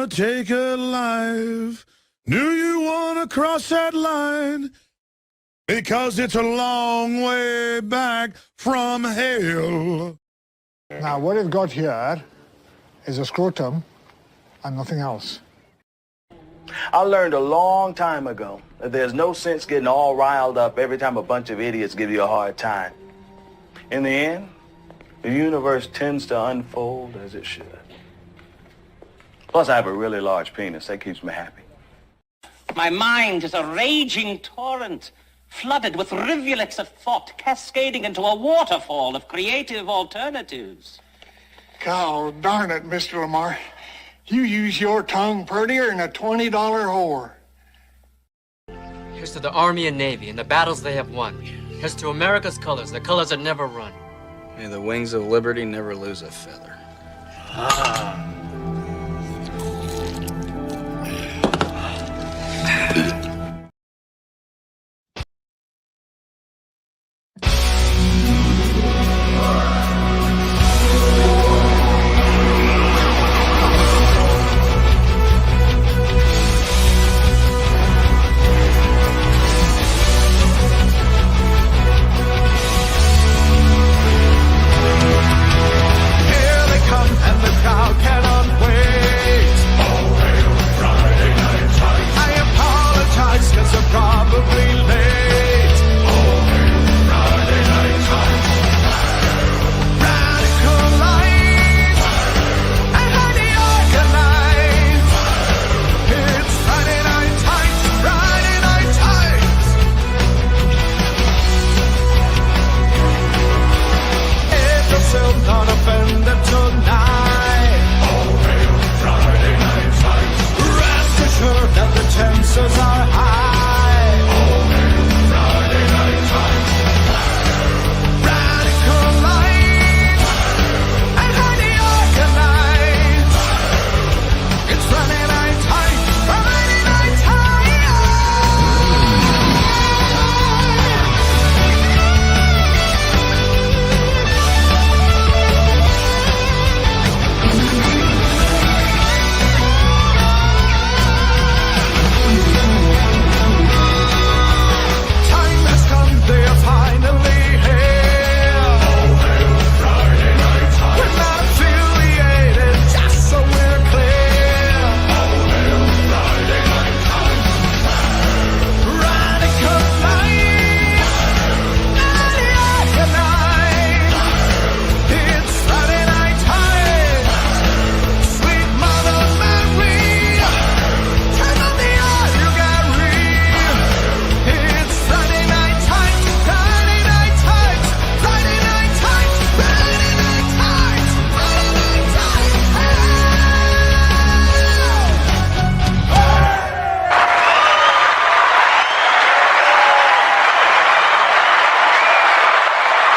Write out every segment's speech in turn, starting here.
wanna take a life? Do you wanna cross that line? Because it's a long way back from hell. Now, what you've got here is a scrotum and nothing else. I learned a long time ago that there's no sense getting all riled up every time a bunch of idiots give you a hard time. In the end, the universe tends to unfold as it should. Plus, I have a really large penis. That keeps me happy. My mind is a raging torrent, flooded with rivulets of thought, cascading into a waterfall of creative alternatives. God darn it, Mr. Lamar. You use your tongue prettier than a $20 whore. Here's to the Army and Navy and the battles they have won. Here's to America's colors, the colors that never run. May the wings of liberty never lose a feather.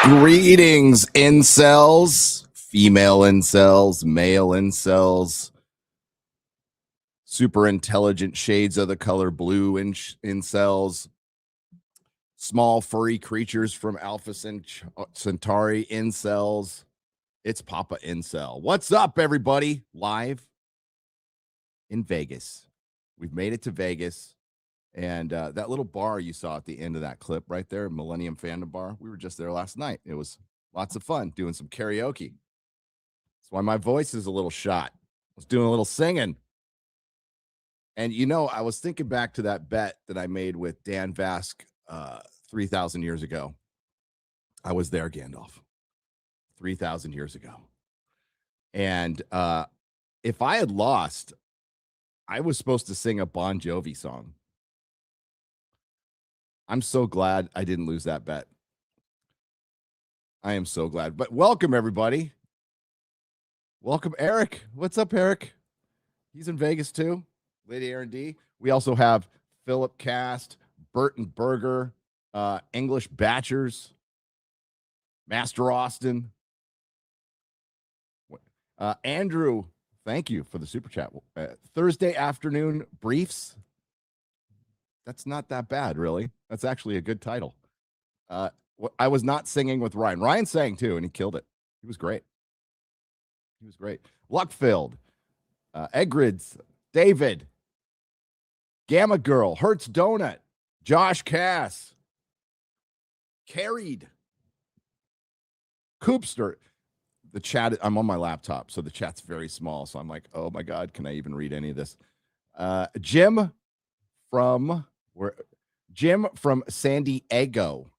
Greetings, incels, female incels, male incels, super intelligent shades of the color blue incels, small furry creatures from Alpha Centauri incels. It's Papa Incel. What's up, everybody? Live in Vegas. We've made it to Vegas. And that little bar you saw at the end of that clip right there, Millennium Fandom Bar, we were just there last night. It was lots of fun doing some karaoke. That's why my voice is a little shot. I was doing a little singing. And, you know, I was thinking back to that bet that I made with Dan Vask 3,000 years ago. I was there, Gandalf, 3,000 years ago. And if I had lost, I was supposed to sing a Bon Jovi song. I'm so glad I didn't lose that bet. I am so glad. But welcome, everybody. Welcome, Eric. What's up, Eric? He's in Vegas, too. Lady Aaron D. We also have Philip Cast, Burton Berger, English Batchers, Master Austin. Andrew, thank you for the super chat. Thursday afternoon briefs. That's not that bad, really. That's actually a good title. I was not singing with Ryan. Ryan sang too, and he killed it. He was great. He was great. Luck-filled. Eggrids, David, Gamma Girl, Hertz Donut, Josh Cass, Carried, Coopster. The chat, I'm on my laptop, so the chat's very small. So I'm like, oh my God, can I even read any of this? Jim from San Diego,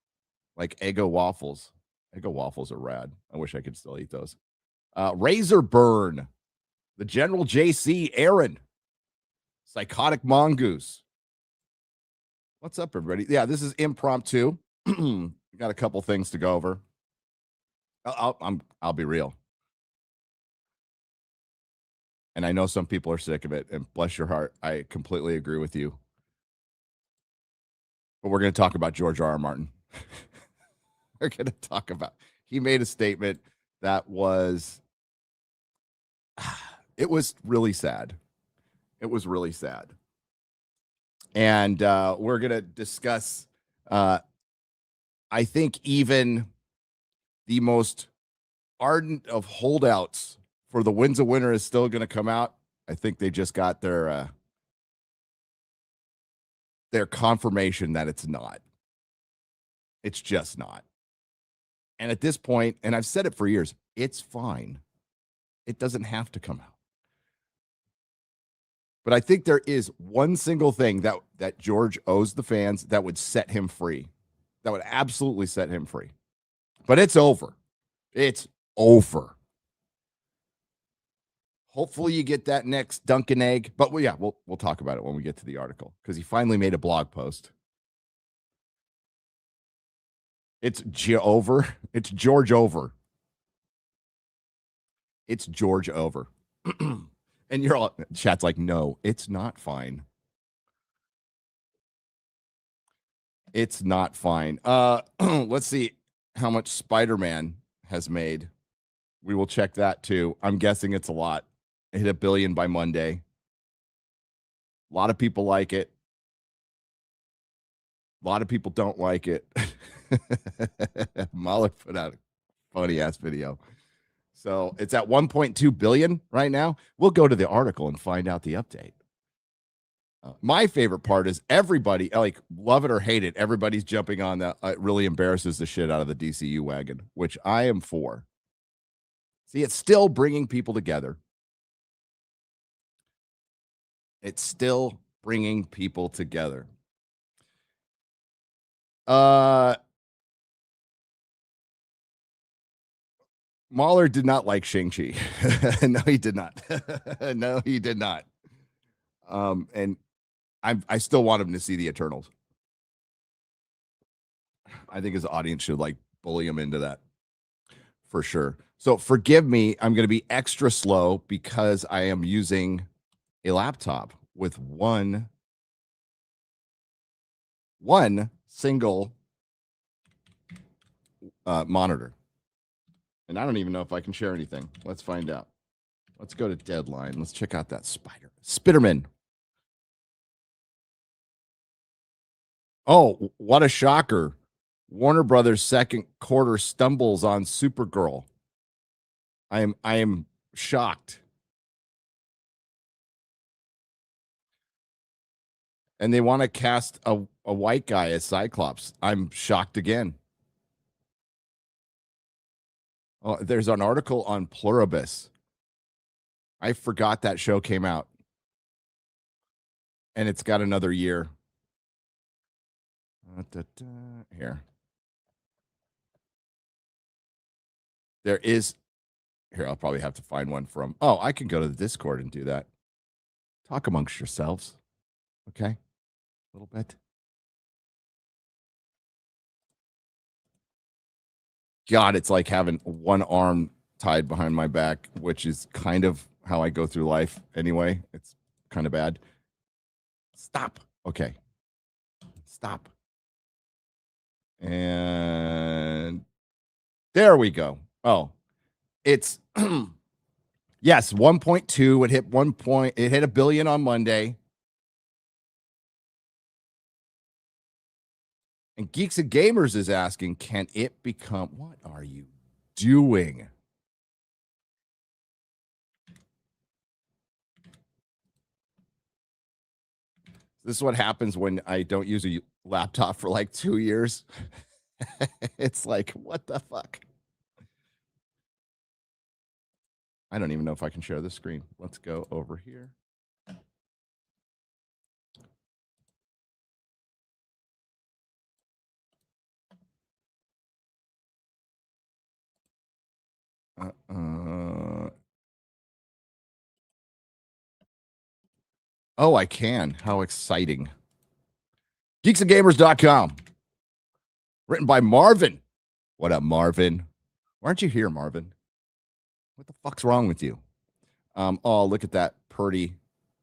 like Eggo waffles. Eggo waffles are rad. I wish I could still eat those. Razor Burn, the General JC, Aaron, Psychotic Mongoose. What's up, everybody? Yeah, this is impromptu. We got a couple things to go over. I'll be real. And I know some people are sick of it, and bless your heart, I completely agree with you. But we're going to talk about George R. R. Martin. We're going to talk about, he made a statement that was, it was really sad. It was really sad. And we're going to discuss, I think, even the most ardent of holdouts for the Wins a Winner is still going to come out. I think they just got their confirmation that it's not. It's just not. And at this point, and I've said it for years, it's fine. It doesn't have to come out. But I think there is one single thing that George owes the fans that would set him free. That would absolutely set him free. But it's over. It's over. Hopefully you get that next Dunkin' egg. But we'll talk about it when we get to the article, because he finally made a blog post. It's over. It's George over. It's George over. And you're all, chat's like, no, it's not fine. It's not fine. Let's see how much Spider-Man has made. We will check that too. I'm guessing it's a lot. It hit 1 billion by Monday. A lot of people like it. A lot of people don't like it. Mahler put out a funny ass video. So it's at 1.2 billion right now. We'll go to the article and find out the update. My favorite part is everybody, like, love it or hate it, everybody's jumping on that. It really embarrasses the shit out of the DCU wagon, which I am for. See, it's still bringing people together. It's still bringing people together. Mahler did not like Shang-Chi. No, he did not. No, he did not. And I still want him to see the Eternals. I think his audience should like bully him into that for sure. So forgive me. I'm going to be extra slow because I am using a laptop with one single monitor. And I don't even know if I can share anything. Let's find out. Let's go to Deadline. Let's check out that Spiderman. Oh, what a shocker. Warner Brothers' second quarter stumbles on Supergirl. I am shocked. And they want to cast a white guy as Cyclops. I'm shocked again. Oh, there's an article on Pluribus. I forgot that show came out. And it's got another year. Here. There is. Here, I'll probably have to find one from. Oh, I can go to the Discord and do that. Talk amongst yourselves. Okay? A little bit. God, it's like having one arm tied behind my back, which is kind of how I go through life anyway. It's kind of bad. Stop. Okay. Stop. And there we go. Oh, it's yes, 1.2. It hit 1 point. It hit 1 billion on Monday. And Geeks and Gamers is asking, can it become? What are you doing? This is what happens when I don't use a laptop for like 2 years. It's like, what the fuck? I don't even know if I can share the screen. Let's go over here. Oh, I can. How exciting. Geeksandgamers.com. Written by Marvin. What up, Marvin? Why aren't you here, Marvin? What the fuck's wrong with you? Oh, look at that pretty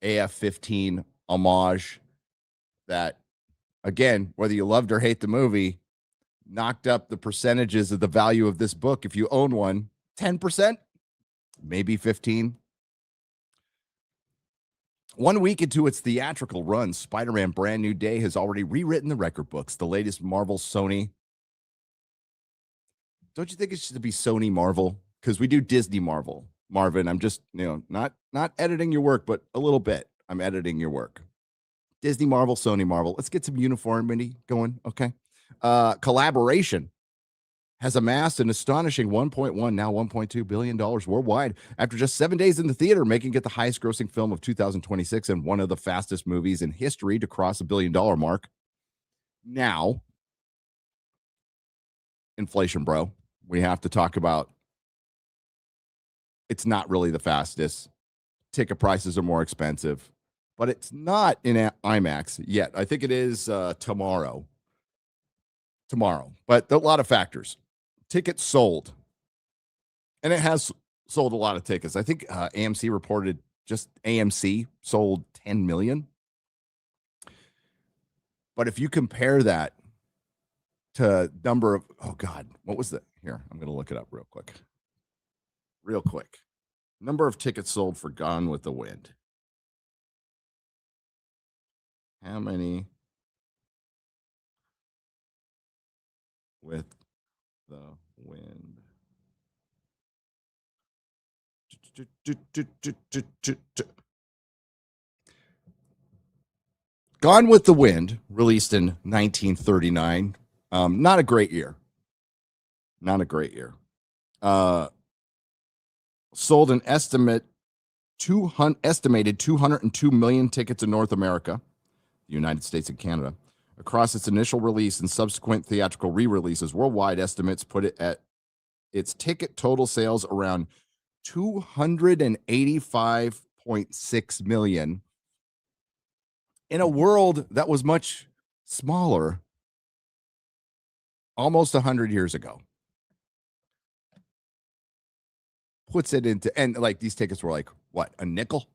AF-15 homage that, again, whether you loved or hate the movie, knocked up the percentages of the value of this book. If you own one, 10%, maybe 15. 1 week into its theatrical run, Spider-Man Brand New Day has already rewritten the record books. The latest Marvel Sony. Don't you think it should be Sony Marvel? Because we do Disney Marvel. Marvin, I'm just, not editing your work, but a little bit. I'm editing your work. Disney Marvel, Sony Marvel. Let's get some uniformity going, okay? Collaboration has amassed an astonishing $1.1, now $1.2 billion worldwide after just 7 days in the theater, making it the highest grossing film of 2026 and one of the fastest movies in history to cross $1 billion mark. Now, inflation, bro. We have to talk about it's not really the fastest. Ticket prices are more expensive, but it's not in IMAX yet. I think it is tomorrow. But there are a lot of factors. Tickets sold, and it has sold a lot of tickets. I think AMC reported just AMC sold 10 million. But if you compare that to number of, oh God, what was the, here, I'm going to look it up real quick. Number of tickets sold for Gone with the Wind. How many with the Wind? Gone with the Wind, released in 1939. Not a great year. Sold an estimated 202 million tickets in North America, the United States and Canada. Across its initial release and subsequent theatrical re-releases, worldwide estimates put it at its ticket total sales around 285.6 million in a world that was much smaller almost 100 years ago. Puts it into, and like these tickets were like, what, a nickel?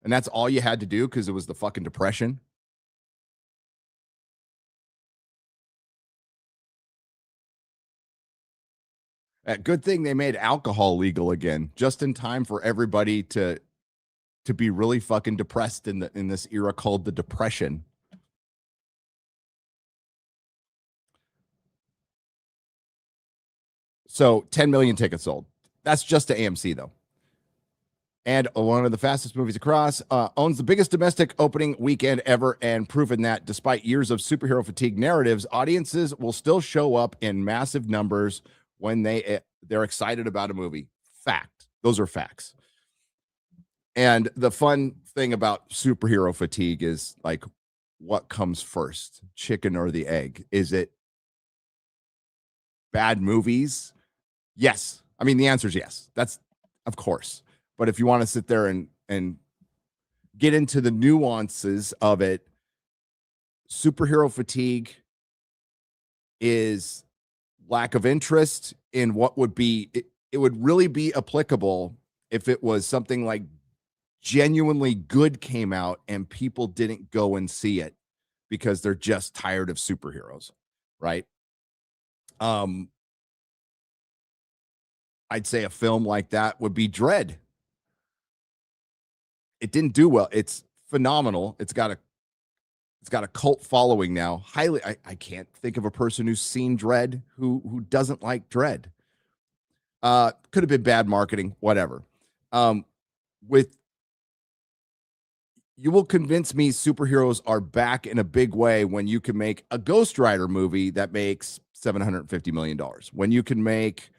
And that's all you had to do because it was the fucking Depression. Good thing they made alcohol legal again, just in time for everybody to be really fucking depressed in this era called the Depression. So 10 million tickets sold. That's just to AMC though. And one of the fastest movies across, owns the biggest domestic opening weekend ever, and proven that despite years of superhero fatigue narratives, audiences will still show up in massive numbers when they're excited about a movie. Fact. Those are facts. And the fun thing about superhero fatigue is like, what comes first, chicken or the egg? Is it bad movies? Yes. I mean, the answer is yes. That's, of course. But if you want to sit there and get into the nuances of it, superhero fatigue is lack of interest in what would be, it would really be applicable if it was something like genuinely good came out and people didn't go and see it because they're just tired of superheroes, right? I'd say a film like that would be Dread. It didn't do well. It's phenomenal. It's got a cult following now. Highly, I can't think of a person who's seen Dread who doesn't like Dread. Could have been bad marketing, whatever. With you will convince me superheroes are back in a big way when you can make a Ghost Rider movie that makes $750 million. When you can make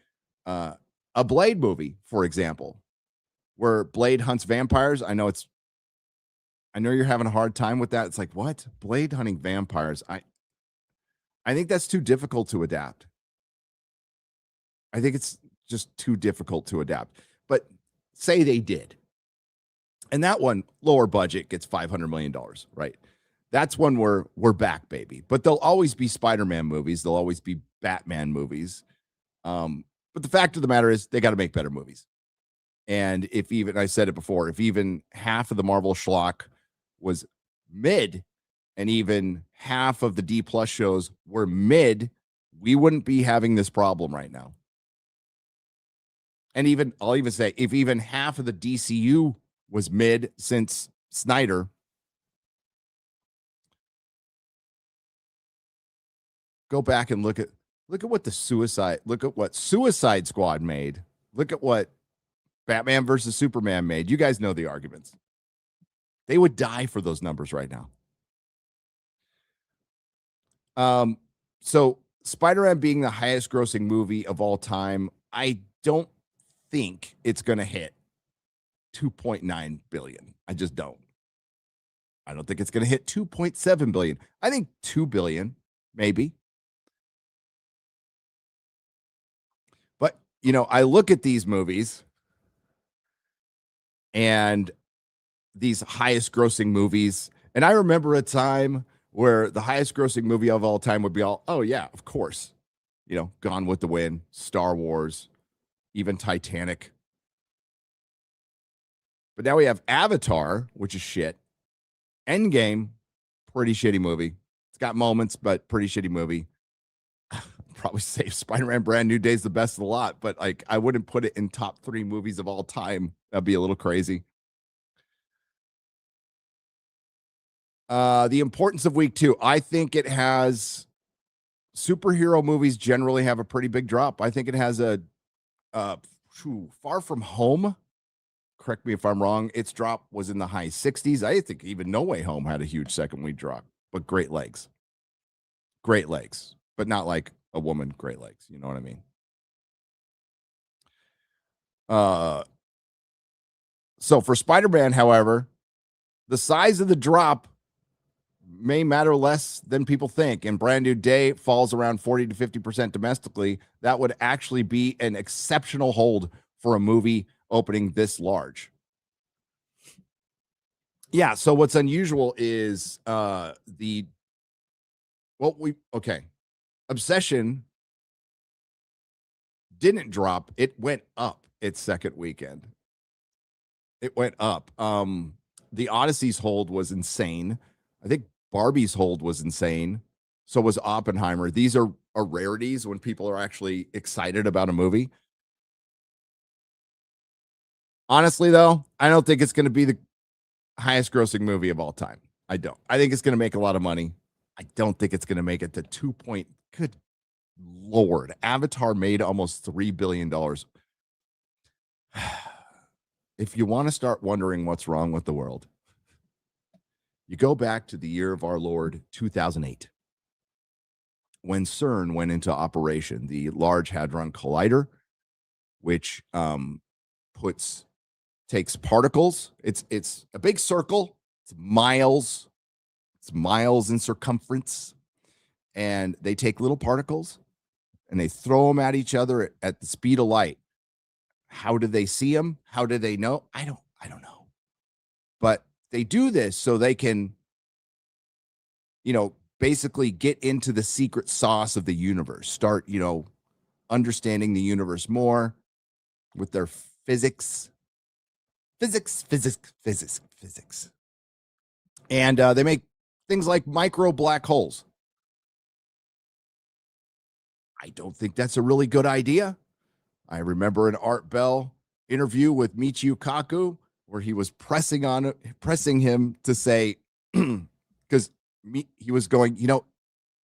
a Blade movie, for example, where Blade hunts vampires. I know you're having a hard time with that. It's like, what? Blade hunting vampires? I think that's too difficult to adapt. I think it's just too difficult to adapt. But say they did. And that one, lower budget, gets $500 million, right? That's when we're back, baby. But there'll always be Spider-Man movies. There'll always be Batman movies. But the fact of the matter is they got to make better movies. And if even, I said it before, if even half of the Marvel schlock was mid and even half of the D+ shows were mid, we wouldn't be having this problem right now. And even, I'll even say, if even half of the DCU was mid since Snyder, go back and look at what Suicide Squad made. Look at what Batman versus Superman made. You guys know the arguments. They would die for those numbers right now. So Spider-Man being the highest grossing movie of all time, I don't think it's going to hit 2.9 billion. I just don't. I don't think it's going to hit 2.7 billion. I think 2 billion, maybe. But, I look at these movies and these highest grossing movies, and I remember a time where the highest grossing movie of all time would be oh yeah, of course. Gone with the Wind, Star Wars, even Titanic. But now we have Avatar, which is shit. Endgame, pretty shitty movie. It's got moments, but pretty shitty movie. Probably say Spider-Man Brand New Day is the best of the lot, but I wouldn't put it in top 3 movies of all time. That'd be a little crazy. The importance of week 2. I think it has superhero movies generally have a pretty big drop. I think it has a Far From Home. Correct me if I'm wrong. Its drop was in the high 60s. I think even No Way Home had a huge second week drop, but great legs, but not like a woman, great legs. You know what I mean? So for Spider-Man, however, the size of the drop may matter less than people think. And Brand New Day falls around 40 to 50% domestically. That would actually be an exceptional hold for a movie opening this large. Yeah, so what's unusual is Obsession didn't drop. It went up its second weekend. It went up. The Odyssey's hold was insane. I think Barbie's hold was insane. So was Oppenheimer. These are rarities when people are actually excited about a movie. Honestly, though, I don't think it's going to be the highest grossing movie of all time. I don't. I think it's going to make a lot of money. I don't think it's going to make it to 2 point. Good Lord. Avatar made almost $3 billion. If you want to start wondering what's wrong with the world, you go back to the year of our Lord, 2008, when CERN went into operation, the Large Hadron Collider, which takes particles. It's a big circle. It's miles in circumference, and they take little particles and they throw them at each other at the speed of light. How do they see them? How do they know? I don't know. But they do this so they can, basically get into the secret sauce of the universe, start, understanding the universe more with their physics. And they make things like micro black holes. I don't think that's a really good idea. I remember an Art Bell interview with Michio Kaku where he was pressing him to say, because he was going,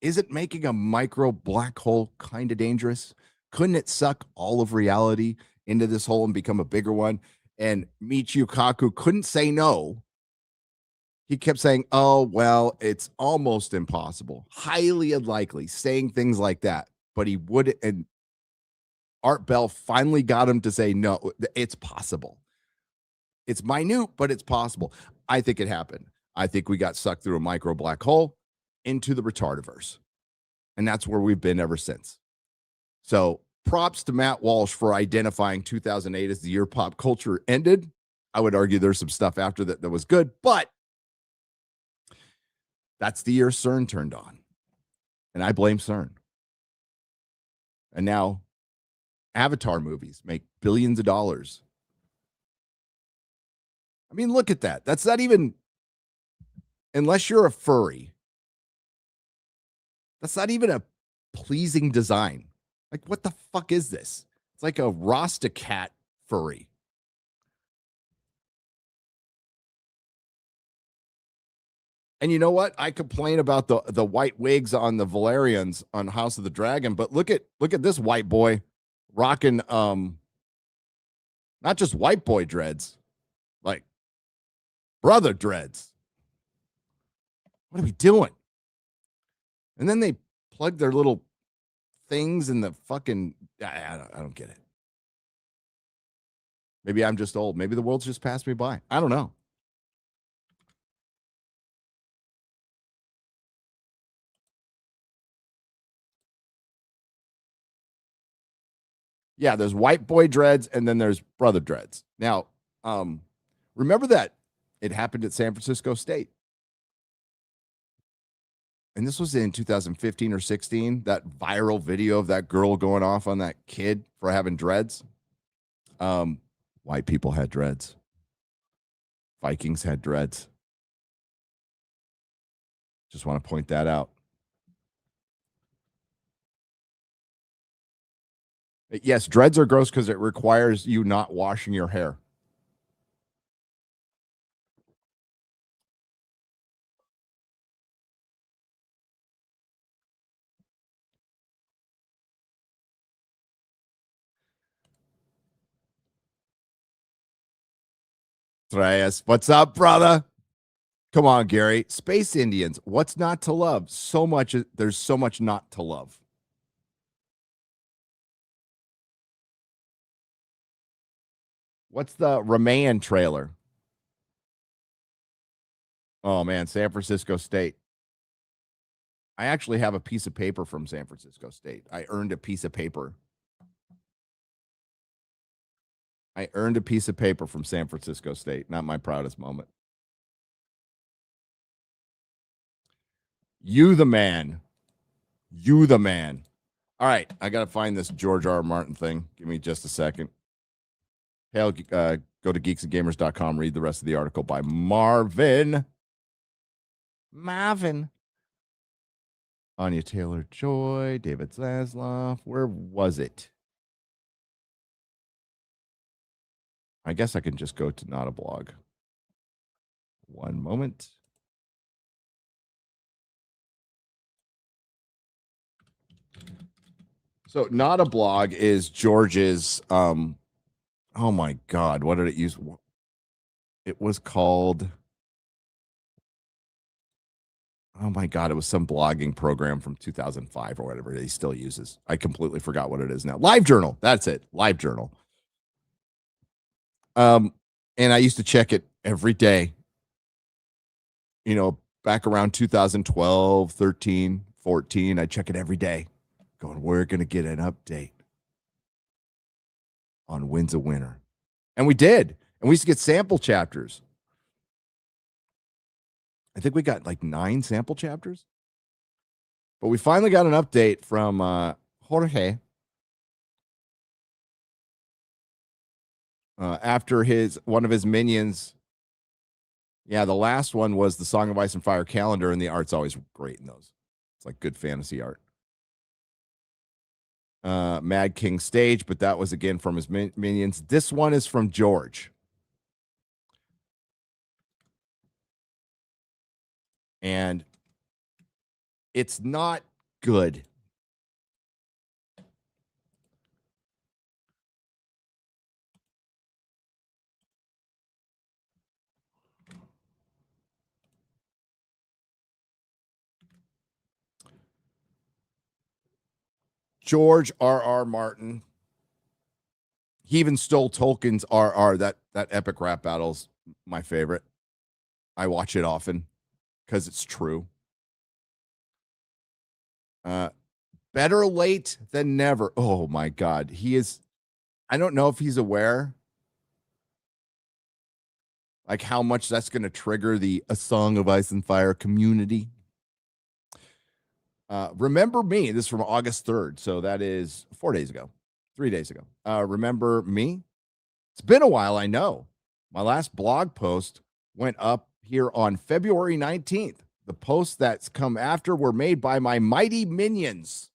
isn't making a micro black hole kind of dangerous? Couldn't it suck all of reality into this hole and become a bigger one? And Michio Kaku couldn't say no. he kept saying, oh, well, it's almost impossible, highly unlikely, saying things like that. But he would, and Art Bell finally got him to say, no, it's possible. It's minute, but it's possible. I think it happened. I think we got sucked through a micro black hole into the retardiverse. And that's where we've been ever since. So props to Matt Walsh for identifying 2008 as the year pop culture ended. I would argue there's some stuff after that that was good, but that's the year CERN turned on. And I blame CERN. And now Avatar movies make billions of dollars. I mean, look at that. That's not even, unless you're a furry, that's not even a pleasing design. Like, what the fuck is this? It's like a Rasta cat furry. And you know what? I complain about the white wigs on the Valerians on House of the Dragon, but look at this white boy rocking not just white boy dreads, like brother dreads. What are we doing? And then they plug their little things in the fucking I don't get it. Maybe I'm just old. Maybe the world's just passed me by. I don't know. Yeah, there's white boy dreads and then there's brother dreads. Now, remember that it happened at San Francisco State. And this was in 2015 or 16, that viral video of that girl going off on that kid for having dreads. White people had dreads. Vikings had dreads. Just want to point that out. Yes, dreads are gross because it requires you not washing your hair. Reyes, what's up, brother? Come on, Gary. Space Indians, what's not to love? So much, there's so much not to love. What's the Remain trailer? Oh, man, San Francisco State. I actually have a piece of paper from San Francisco State. I earned a piece of paper. I earned a piece of paper from San Francisco State. Not my proudest moment. You the man. You the man. All right, I got to find this George R. R. Martin thing. Give me just a second. Hell, go to geeksandgamers.com, read the rest of the article by Marvin. Anya Taylor-Joy, David Zaslav. Where was it? I guess I can just go to Not a Blog. One moment. So Not a Blog is George's oh my God, what did it use? It was called, oh my God, it was some blogging program from 2005 or whatever he still uses. I completely forgot what it is now. LiveJournal, that's it. LiveJournal. And I used to check it every day. You know, back around 2012, 13, 14, I check it every day. Going, we're going to get an update on When's a Winner. And we did. And we used to get sample chapters. I think we got like 9 sample chapters. But we finally got an update from Jorge after one of his minions. Yeah, the last one was the Song of Ice and Fire calendar, and the art's always great in those. It's like good fantasy art. Mad King stage, but that was again from his minions. This one is from George. And it's not good. George R.R. Martin. He even stole Tolkien's R.R. That epic rap battle's my favorite. I watch it often because it's true. Better late than never. Oh my God. He is, I don't know if he's aware like how much that's going to trigger the A Song of Ice and Fire community. Remember Me. This is from August 3rd. So that is 4 days ago, 3 days ago. Remember Me. It's been a while, I know. My last blog post went up here on February 19th. The posts that's come after were made by my mighty minions.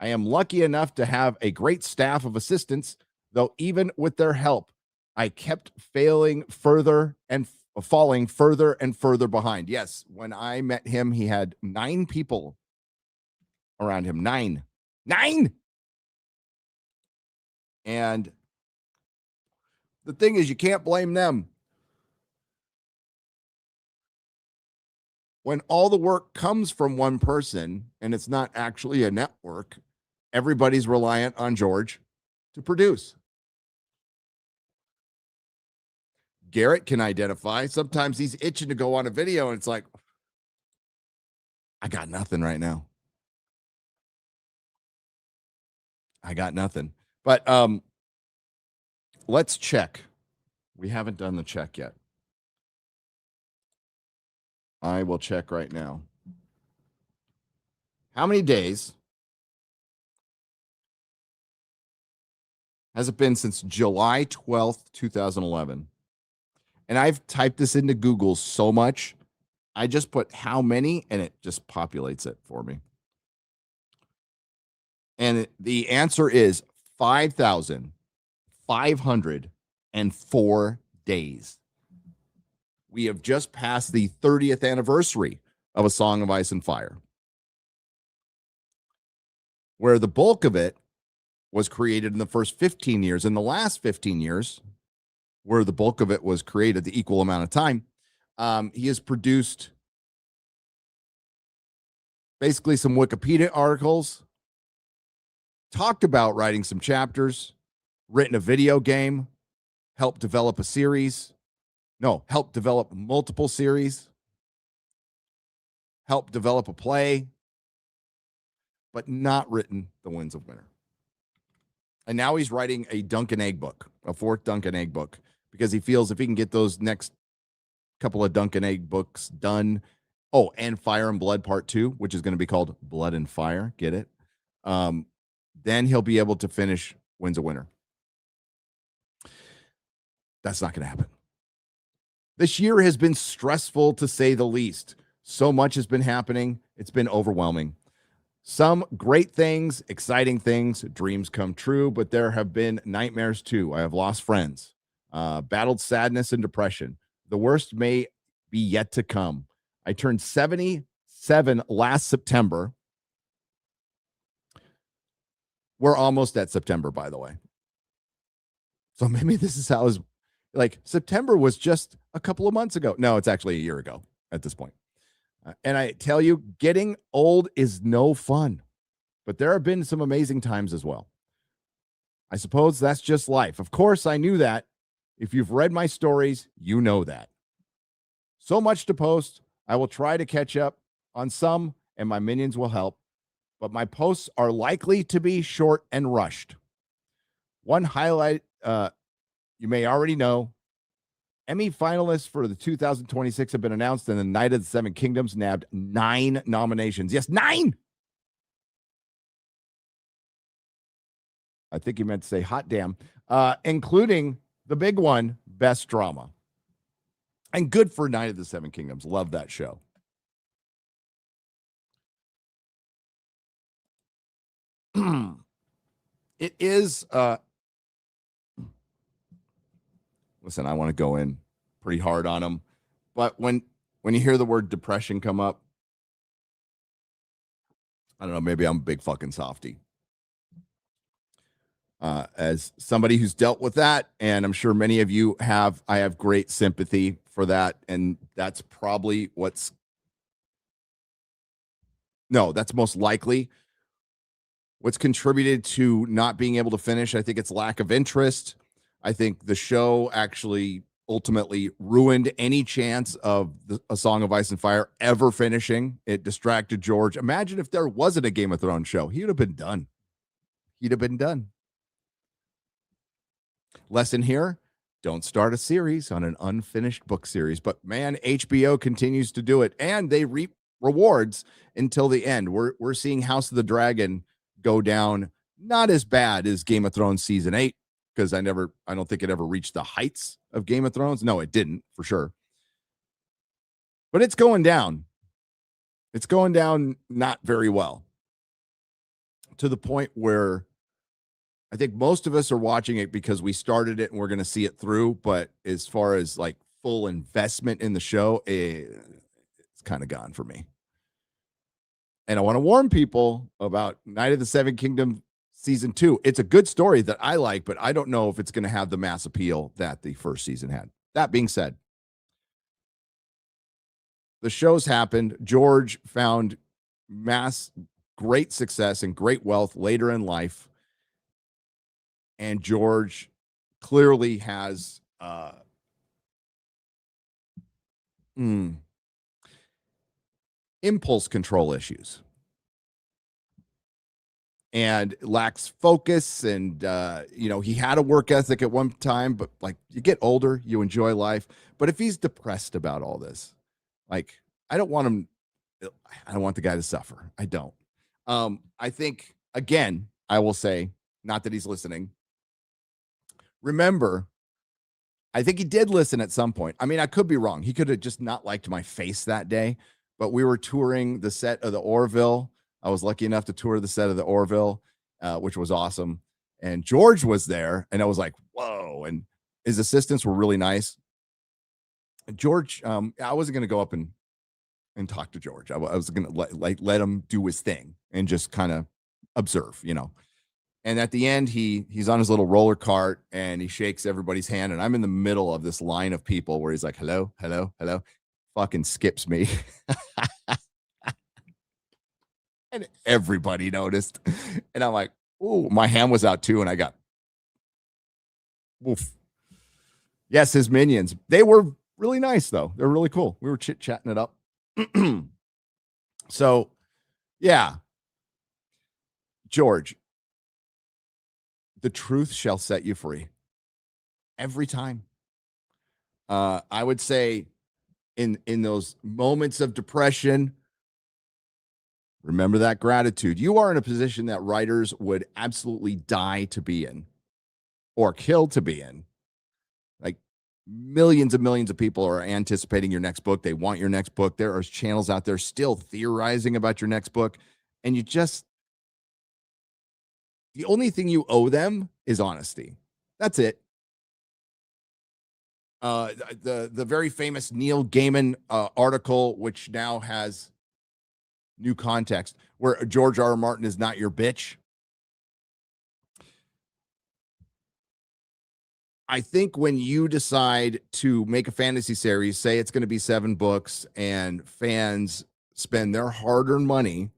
I am lucky enough to have a great staff of assistants, though even with their help, I kept falling further and further behind. Yes, when I met him, he had 9 people around him. Nine. And the thing is, you can't blame them. When all the work comes from one person and it's not actually a network, everybody's reliant on George to produce. Garrett can identify. Sometimes he's itching to go on a video and it's like, I got nothing right now. I got nothing. But let's check. We haven't done the check yet. I will check right now. How many days has it been since July 12th, 2011? And I've typed this into Google so much, I just put how many, and it just populates it for me. And the answer is 5,504 days. We have just passed the 30th anniversary of A Song of Ice and Fire, where the bulk of it was created in the first 15 years. In the last 15 years, where the bulk of it was created the equal amount of time, he has produced basically some Wikipedia articles, talked about writing some chapters, written a video game, helped develop a series. No, helped develop multiple series, helped develop a play, but not written The Winds of Winter. And now he's writing a Dunk and Egg book, a 4th Dunk and Egg book, because he feels if he can get those next couple of Dunk and Egg books done, and Fire and Blood Part 2, which is going to be called Blood and Fire, get it? Then he'll be able to finish Winds of Winter. That's not going to happen. This year has been stressful, to say the least. So much has been happening. It's been overwhelming. Some great things, exciting things, dreams come true, but there have been nightmares too. I have lost friends, battled sadness and depression. The worst may be yet to come. I turned 77 last September. We're almost at September, by the way. So maybe this is how his, like, September was just a couple of months ago. No, it's actually a year ago at this point. And I tell you, getting old is no fun, but there have been some amazing times as well. I suppose that's just life. Of course, I knew that. If you've read my stories, you know that. So much to post. I will try to catch up on some, and my minions will help, but my posts are likely to be short and rushed. One highlight, you may already know, Emmy finalists for the 2026 have been announced, and the Night of the Seven Kingdoms nabbed 9 nominations. Yes, 9! I think he meant to say hot damn, including the big one, Best Drama. And good for Night of the Seven Kingdoms. Love that show. It is, listen, I want to go in pretty hard on them, but when you hear the word depression come up, I don't know, maybe I'm a big fucking softy. As somebody who's dealt with that, and I'm sure many of you have, I have great sympathy for that, and that's probably that's most likely What's contributed to not being able to finish? I think it's lack of interest. I think the show actually ultimately ruined any chance of A Song of Ice and Fire ever finishing. It distracted George. Imagine if there wasn't a Game of Thrones show. He would have been done. He'd have been done. Lesson here, don't start a series on an unfinished book series. But man, HBO continues to do it, and they reap rewards until the end. We're seeing House of the Dragon go down not as bad as Game of Thrones season 8, because I don't think it ever reached the heights of Game of Thrones. No, it didn't, for sure. But it's going down. It's going down not very well, to the point where I think most of us are watching it because we started it and we're going to see it through. But as far as like full investment in the show, it's kind of gone for me. And I want to warn people about Night of the Seven Kingdoms season 2. It's a good story that I like, but I don't know if it's going to have the mass appeal that the first season had. That being said, the show's happened. George found great success and great wealth later in life. And George clearly has impulse control issues and lacks focus. And, he had a work ethic at one time, but like you get older, you enjoy life. But if he's depressed about all this, like, I don't want the guy to suffer. I don't. I think, again, I will say, not that he's listening. Remember, I think he did listen at some point. I mean, I could be wrong. He could have just not liked my face that day, but we were touring the set of the Orville. I was lucky enough to tour the set of the Orville, which was awesome. And George was there, and I was like, whoa. And his assistants were really nice. George, I wasn't going to go up and talk to George. I was going to let him do his thing and just kind of observe, And at the end, he's on his little roller cart and he shakes everybody's hand. And I'm in the middle of this line of people where he's like, hello, hello, hello. Fucking skips me. And everybody noticed. And I'm like, oh, my hand was out too. And I got, oof. Yes, his minions. They were really nice, though. They're really cool. We were chit-chatting it up. So, yeah. George, the truth shall set you free. Every time. I would say in those moments of depression, remember that gratitude. You are in a position that writers would absolutely die to be in or kill to be in. Like millions and millions of people are anticipating your next book. They want your next book. There are channels out there still theorizing about your next book. And the only thing you owe them is honesty. That's it. The very famous Neil Gaiman article, which now has new context, where George R. R. Martin is not your bitch. I think when you decide to make a fantasy series, say it's going to be 7 books, and fans spend their hard-earned money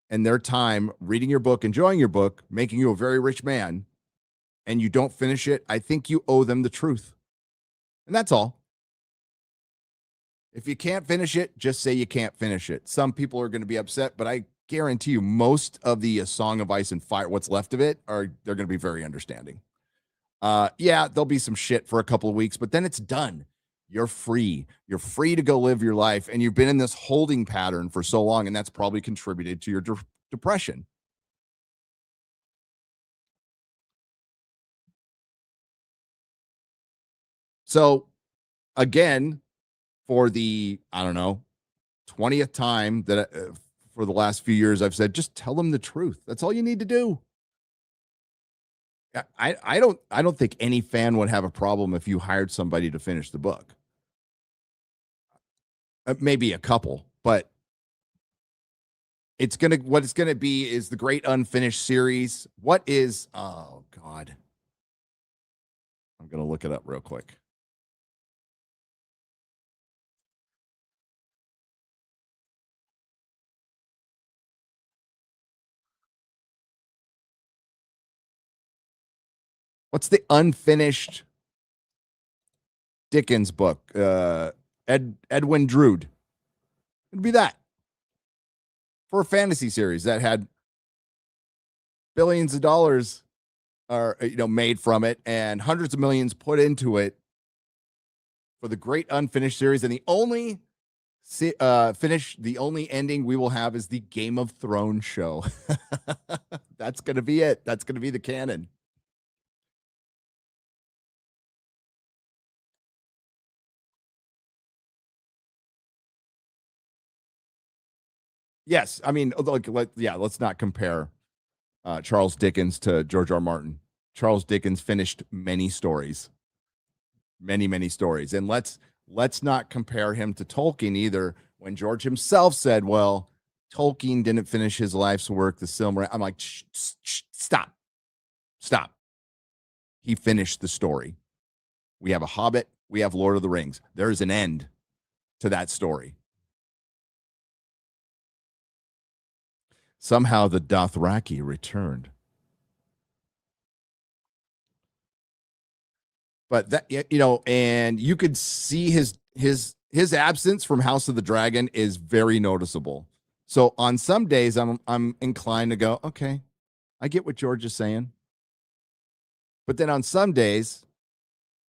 and their time reading your book, enjoying your book, making you a very rich man, and you don't finish it, I think you owe them the truth. And that's all. If you can't finish it, just say you can't finish it. Some people are going to be upset, but I guarantee you most of the Song of Ice and Fire, what's left of it, they're going to be very understanding. Yeah, there'll be some shit for a couple of weeks, but then it's done. You're free. You're free to go live your life. And you've been in this holding pattern for so long, and that's probably contributed to your depression. So, again, for the, 20th time that for the last few years, I've said, just tell them the truth. That's all you need to do. I don't think any fan would have a problem if you hired somebody to finish the book. Maybe a couple, but what it's gonna be is the great unfinished series. Oh God, I'm gonna look it up real quick. What's the unfinished Dickens book? Edwin Drood. It'd be that for a fantasy series that had billions of dollars are made from it and hundreds of millions put into it for the great unfinished series. And the only the only ending we will have is the Game of Thrones show. That's going to be it. That's going to be the canon. Yes. I mean, let's not compare Charles Dickens to George R. Martin. Charles Dickens finished many stories. Many stories. And let's not compare him to Tolkien either, when George himself said, well, Tolkien didn't finish his life's work, the Silmarillion. I'm like, stop. He finished the story. We have a Hobbit. We have Lord of the Rings. There's an end to that story. Somehow the Dothraki returned. But that, and you could see his absence from House of the Dragon is very noticeable. So on some days I'm inclined to go, okay, I get what George is saying. But then on some days,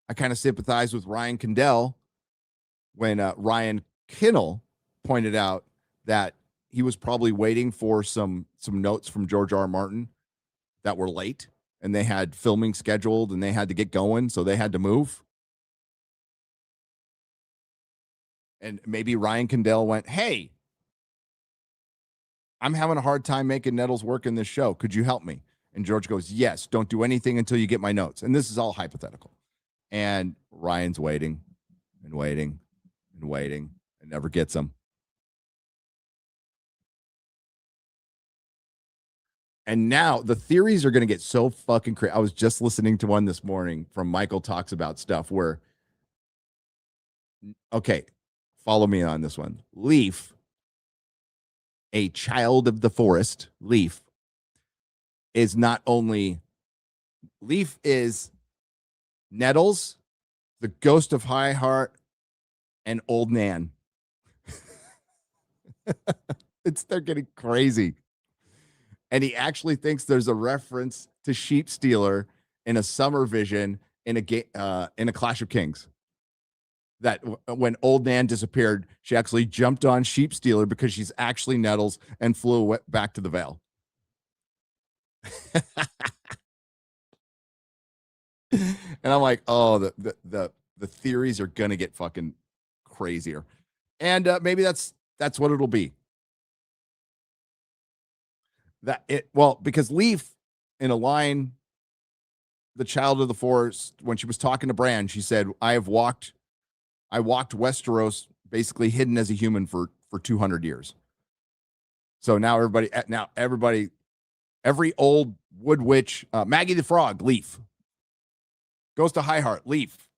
I kind of sympathize with Ryan Kindle when Ryan Kinnell pointed out that he was probably waiting for some notes from George R. R. Martin that were late, and they had filming scheduled and they had to get going, so they had to move. And maybe Ryan Kindle went, hey, I'm having a hard time making Nettles work in this show. Could you help me? And George goes, yes, don't do anything until you get my notes. And this is all hypothetical. And Ryan's waiting and waiting and waiting and never gets them. And now the theories are going to get so fucking crazy. I was just listening to one this morning from Michael Talks About Stuff where, okay, follow me on this one. Leaf, a child of the forest, Leaf, is not only, Leaf is Nettles, the ghost of High Heart, and Old Nan. They're getting crazy. And he actually thinks there's a reference to Sheep Stealer in a Summer Vision in a Clash of Kings. That when Old Nan disappeared, she actually jumped on Sheep Stealer because she's actually Nettles and flew back to the Vale. And I'm like, oh, the theories are gonna get fucking crazier, and maybe that's what it'll be. Because Leaf, in a line, the child of the forest, when she was talking to Bran, she said, I walked Westeros basically hidden as a human for 200 years. So now everybody, every old wood witch, Maggie the Frog, Leaf. Goes to High Heart, Leaf.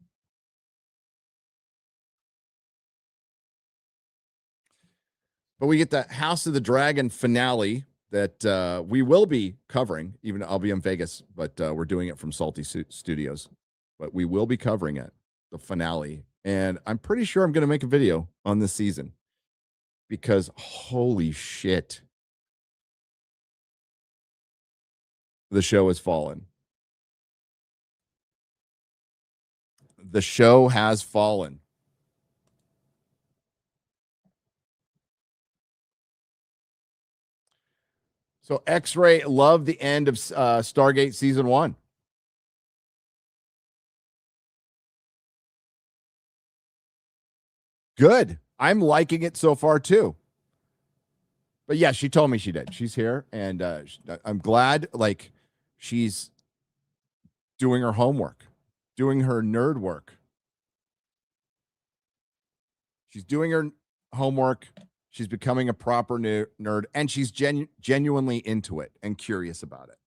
But we get the House of the Dragon finale that we will be covering. Even I'll be in Vegas, but we're doing it from Salty Studios. But we will be covering it, the finale. And I'm pretty sure I'm going to make a video on this season because holy shit, the show has fallen. The show has fallen. So X-Ray loved the end of Stargate season 1. Good. I'm liking it so far too. But yeah, she told me she did. She's here, and I'm glad. Like, she's doing her homework, doing her nerd work. She's doing her homework. She's becoming a proper nerd, and she's genuinely into it and curious about it.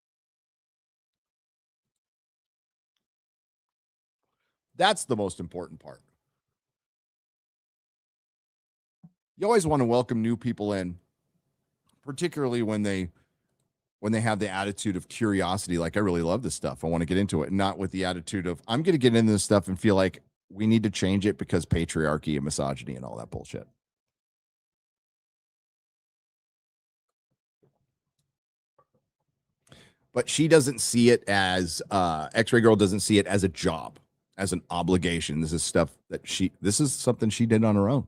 That's the most important part. You always want to welcome new people in, particularly when when they have the attitude of curiosity, like, I really love this stuff, I want to get into it, and not with the attitude of, I'm going to get into this stuff and feel like we need to change it because patriarchy and misogyny and all that bullshit. But she doesn't see it as, X-Ray Girl doesn't see it as a job, as an obligation. This is stuff that this is something she did on her own.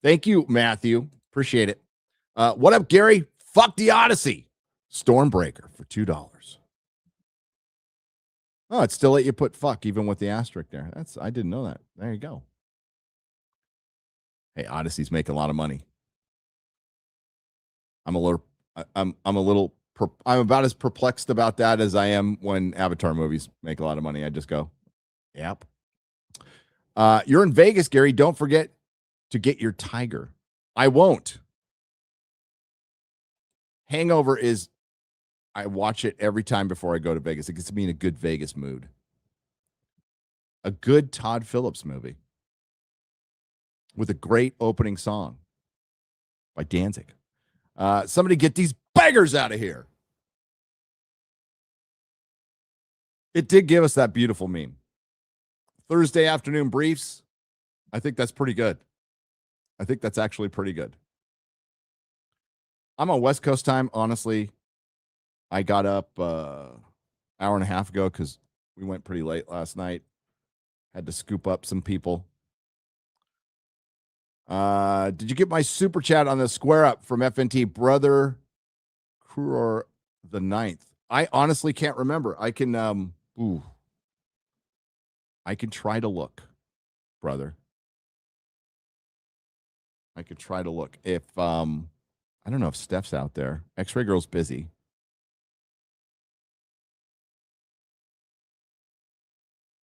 Thank you, Matthew. Appreciate it. What up, Gary? Fuck the Odyssey. Stormbreaker for $2. Oh, it still let you put fuck even with the asterisk there. I didn't know that. There you go. Hey, Odyssey's making a lot of money. I'm about as perplexed about that as I am when Avatar movies make a lot of money. I just go, yep. You're in Vegas, Gary. Don't forget to get your tiger. I won't. Hangover is, I watch it every time before I go to Vegas. It gets me in a good Vegas mood. A good Todd Phillips movie with a great opening song by Danzig. Somebody get these beggars out of here. It did give us that beautiful meme. Thursday afternoon briefs. I think that's pretty good. I think that's actually pretty good. I'm on West Coast time. Honestly, I got up hour and a half ago because we went pretty late last night. Had to scoop up some people. Did you get my super chat on the square up from FNT Brother Kuror the 9th? I honestly can't remember. I can try to look, brother. I could try to look. If I don't know if Steph's out there. X-Ray Girl's busy.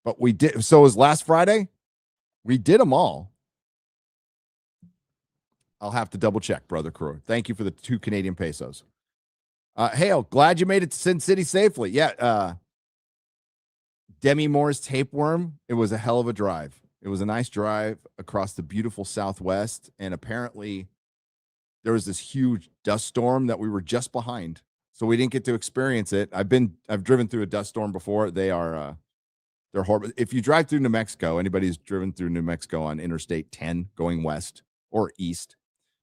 But we did. So it was last Friday. We did them all. I'll have to double check, brother Crew. Thank you for the 2 Canadian pesos. Hale, glad you made it to Sin City safely. Yeah. Demi Moore's Tapeworm. It was a hell of a drive. It was a nice drive across the beautiful Southwest. And apparently there was this huge dust storm that we were just behind. So we didn't get to experience it. I've driven through a dust storm before. They're horrible. If you drive through New Mexico, anybody who's driven through New Mexico on Interstate 10 going west or east,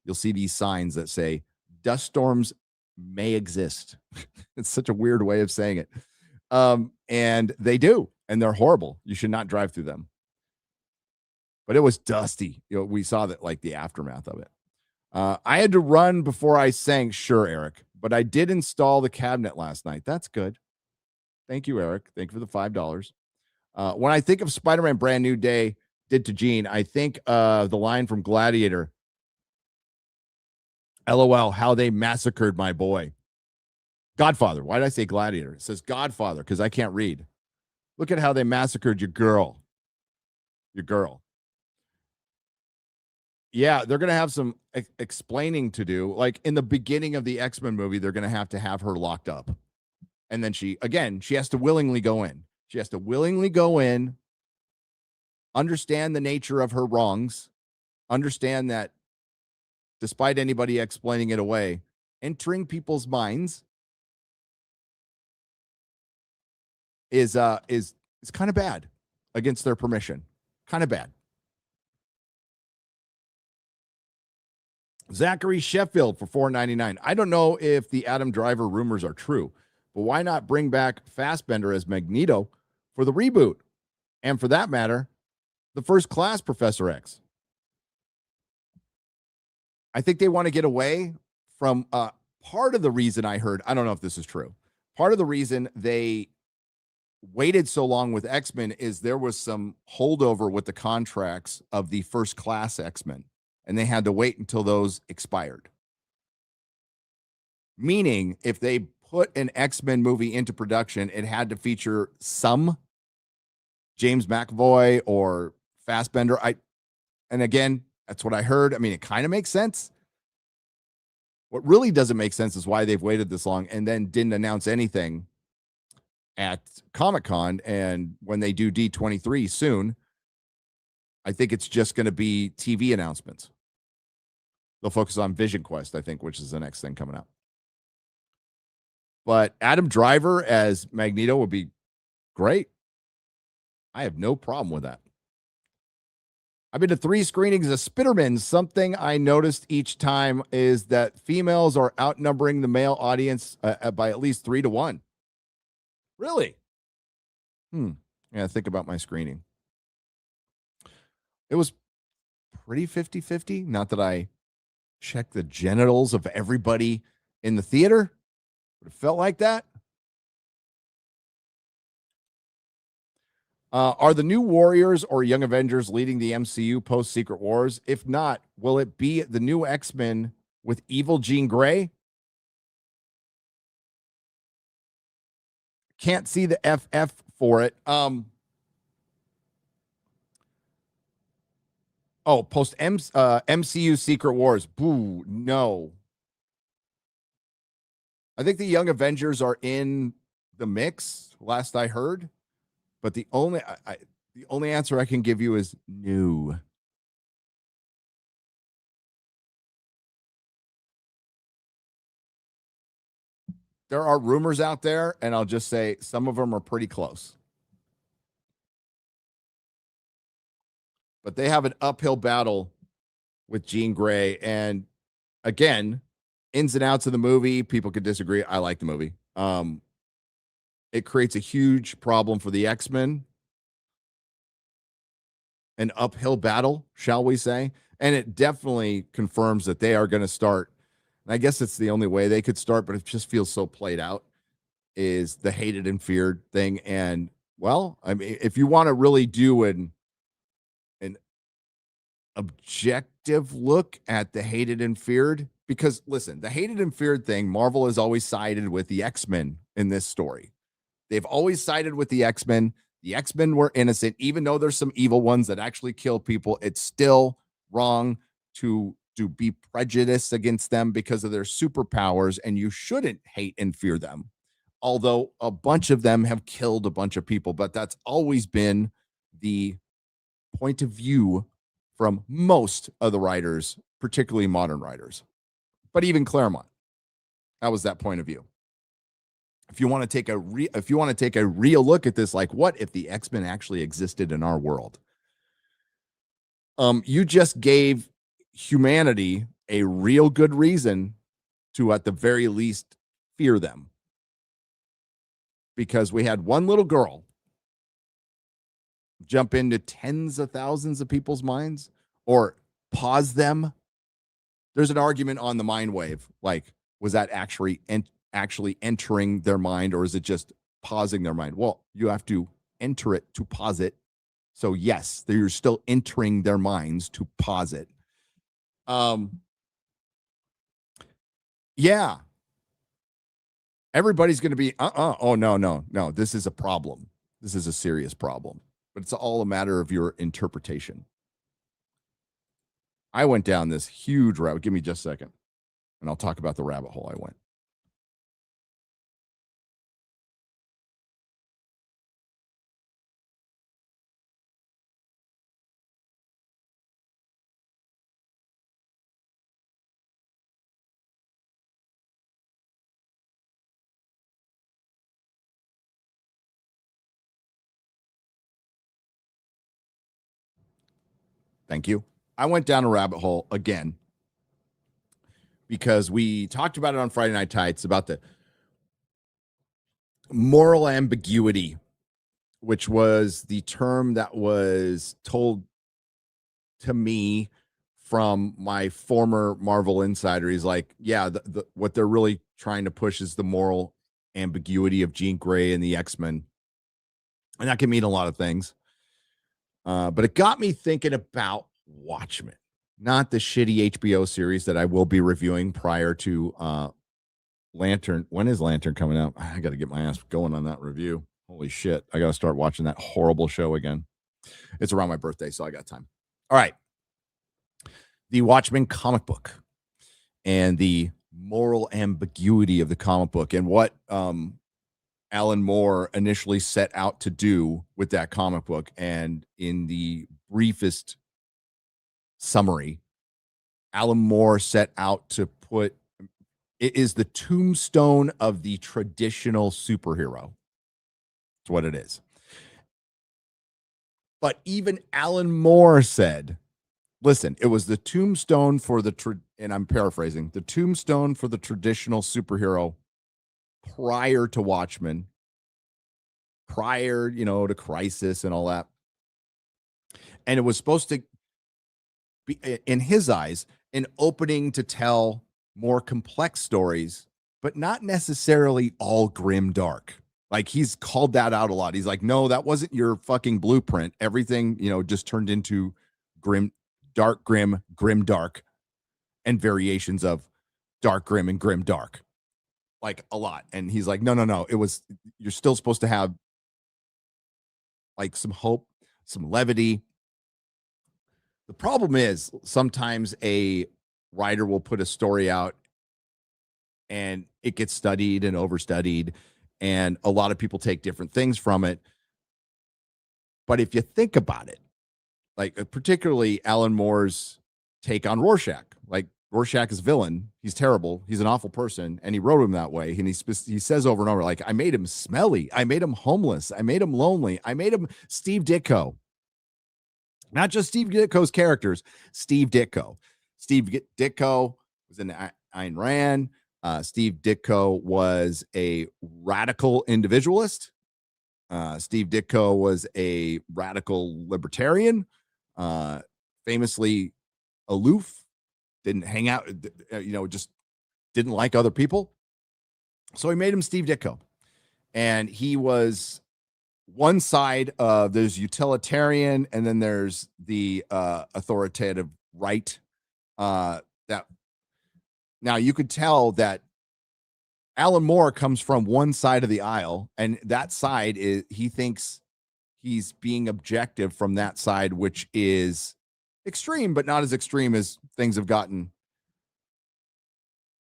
you'll see these signs that say dust storms may exist. It's such a weird way of saying it. And they do, and they're horrible. You should not drive through them. But it was dusty. We saw that, like, the aftermath of it. I had to run before I sang. Sure, Eric. But I did install the cabinet last night. That's good. Thank you, Eric. Thank you for the $5. When I think of Spider-Man Brand New Day did to Gene, I think the line from Gladiator. LOL, how they massacred my boy. Godfather. Why did I say Gladiator? It says Godfather because I can't read. Look at how they massacred your girl. Your girl. Yeah, they're going to have some explaining to do. Like in the beginning of the X-Men movie, they're going to have her locked up. And then she has to willingly go in. She has to willingly go in, understand the nature of her wrongs, understand that despite anybody explaining it away, entering people's minds is kind of bad against their permission. Kind of bad. Zachary Sheffield for $4.99. I don't know if the Adam Driver rumors are true, but why not bring back Fassbender as Magneto for the reboot? And for that matter, the First Class Professor X. I think they want to get away from part of the reason I heard, I don't know if this is true. Part of the reason they waited so long with X-Men is there was some holdover with the contracts of the First Class X-Men, and they had to wait until those expired. Meaning, if they put an X-Men movie into production, it had to feature some James McAvoy or Fassbender. And again, that's what I heard. I mean, it kind of makes sense. What really doesn't make sense is why they've waited this long and then didn't announce anything at Comic-Con. And when they do D23 soon, I think it's just going to be TV announcements. They'll focus on Vision Quest, I think, which is the next thing coming out. But Adam Driver as Magneto would be great. I have no problem with that. I've been to 3 screenings of Spider-Man. Something I noticed each time is that females are outnumbering the male audience by at least 3 to 1. Really? Yeah, think about my screening. It was pretty 50-50. Not that I checked the genitals of everybody in the theater, but it felt like that. Are the new Warriors or Young Avengers leading the MCU post Secret Wars? If not, will it be the new X-Men with evil Jean Grey? Can't see the FF for it. Post MCU Secret Wars. Boo, no. I think the Young Avengers are in the mix, last I heard. But the only answer I can give you is no. There are rumors out there, and I'll just say some of them are pretty close. But they have an uphill battle with Jean Grey. And again, ins and outs of the movie, people could disagree. I like the movie. It creates a huge problem for the X-Men. An uphill battle, shall we say. And it definitely confirms that they are going to start. And I guess it's the only way they could start, but it just feels so played out, is the hated and feared thing. And, well, I mean, if you want to really do an objective look at the hated and feared, because, listen, the hated and feared thing, Marvel has always sided with the X-Men in this story. They've always sided with the X-Men. The X-Men were innocent, even though there's some evil ones that actually kill people. It's still wrong to be prejudiced against them because of their superpowers, and you shouldn't hate and fear them. Although a bunch of them have killed a bunch of people, but that's always been the point of view from most of the writers, particularly modern writers. But even Claremont, that was that point of view. If you want to take a real look at this, like, what if the X-Men actually existed in our world? You just gave humanity a real good reason to, at the very least, fear them. Because we had one little girl jump into tens of thousands of people's minds, or pause them. There's an argument on the mind wave, like, was that actually entering their mind, or is it just pausing their mind? Well, you have to enter it to pause it. So yes, you're still entering their minds to pause it. Yeah. Everybody's going to be, oh, no. This is a problem. This is a serious problem. But it's all a matter of your interpretation. I went down this huge rabbit. Give me just a second, and I'll talk about the rabbit hole I went. Thank you. I went down a rabbit hole again because we talked about it on Friday Night Tights about the moral ambiguity, which was the term that was told to me from my former Marvel insider. He's like, yeah, what they're really trying to push is the moral ambiguity of Jean Grey and the X-Men. And that can mean a lot of things. But it got me thinking about Watchmen, not the shitty HBO series that I will be reviewing prior to Lantern. When is Lantern coming out? I got to get my ass going on that review. Holy shit. I got to start watching that horrible show again. It's around my birthday, so I got time. All right. The Watchmen comic book and the moral ambiguity of the comic book, and what Alan Moore initially set out to do with that comic book. And in the briefest summary, Alan Moore set out to put. It is the tombstone of the traditional superhero. That's what it is. But even Alan Moore said, listen, it was the tombstone for and I'm paraphrasing, the tombstone for the traditional superhero prior to Watchmen, prior, to Crisis and all that. And it was supposed to be, in his eyes, an opening to tell more complex stories, but not necessarily all grim dark. Like, he's called that out a lot. He's like, no, that wasn't your fucking blueprint. Everything, just turned into grim, dark, grim, grim, dark, and variations of dark, grim, and grim, dark. Like, a lot. And he's like, no. You're still supposed to have like some hope, some levity. The problem is sometimes a writer will put a story out and it gets studied and overstudied, and a lot of people take different things from it. But if you think about it, like particularly Alan Moore's take on Rorschach, like Rorschach is villain. He's terrible. He's an awful person. And he wrote him that way. And he says over and over, like, I made him smelly. I made him homeless. I made him lonely. I made him Steve Ditko. Not just Steve Ditko's characters, Steve Ditko. Steve Ditko was in Ayn Rand. Steve Ditko was a radical individualist. Steve Ditko was a radical libertarian, famously aloof, didn't hang out, just didn't like other people. So he made him Steve Ditko. And he was one side of, there's utilitarian, and then there's the authoritative right. That now you could tell that Alan Moore comes from one side of the aisle, and that side is, he thinks he's being objective from that side, which is extreme, but not as extreme as things have gotten.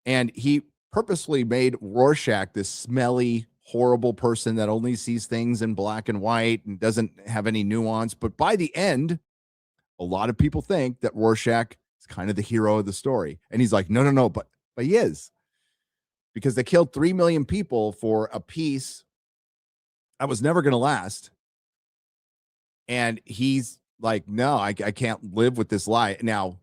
And he purposely made Rorschach this smelly, horrible person that only sees things in black and white and doesn't have any nuance. But by the end, a lot of people think that Rorschach is kind of the hero of the story. And he's like, no, but he is. Because they killed 3 million people for a piece that was never going to last. And he's like, no, I can't live with this lie. Now,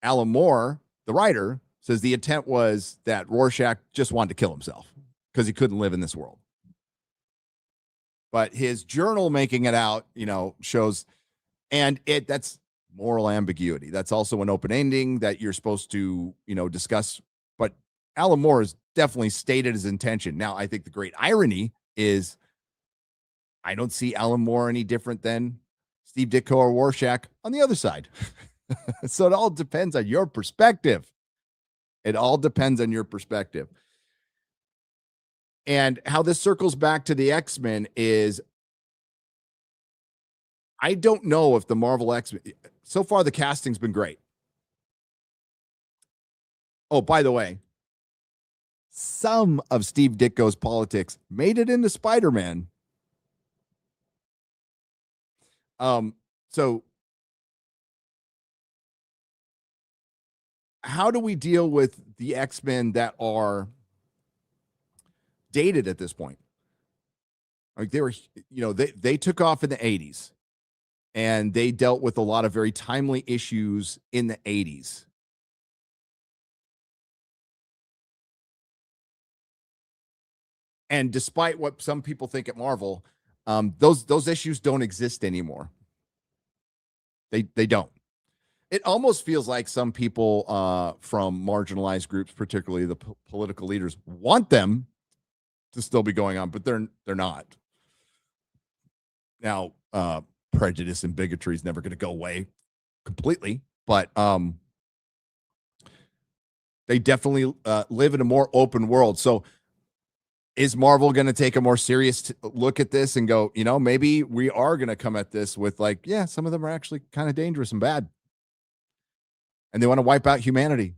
Alan Moore, the writer, says the intent was that Rorschach just wanted to kill himself because he couldn't live in this world. But his journal making it out, shows, and that's moral ambiguity. That's also an open ending that you're supposed to, discuss. But Alan Moore has definitely stated his intention. Now, I think the great irony is I don't see Alan Moore any different than Steve Ditko or Rorschach on the other side. So it all depends on your perspective. It all depends on your perspective. And how this circles back to the X-Men is, I don't know if the Marvel X-Men, so far the casting's been great. Oh, by the way, some of Steve Ditko's politics made it into Spider-Man. So how do we deal with the X-Men that are dated at this point? Like, they were, they took off in the 80s, and they dealt with a lot of very timely issues in the 80s. And despite what some people think at Marvel, those issues don't exist anymore. They don't. It almost feels like some people from marginalized groups, particularly the political leaders, want them to still be going on, but they're not. Now, prejudice and bigotry is never going to go away completely, but they definitely live in a more open world. So is Marvel going to take a more serious look at this and go, maybe we are going to come at this with like, yeah, some of them are actually kind of dangerous and bad, and they want to wipe out humanity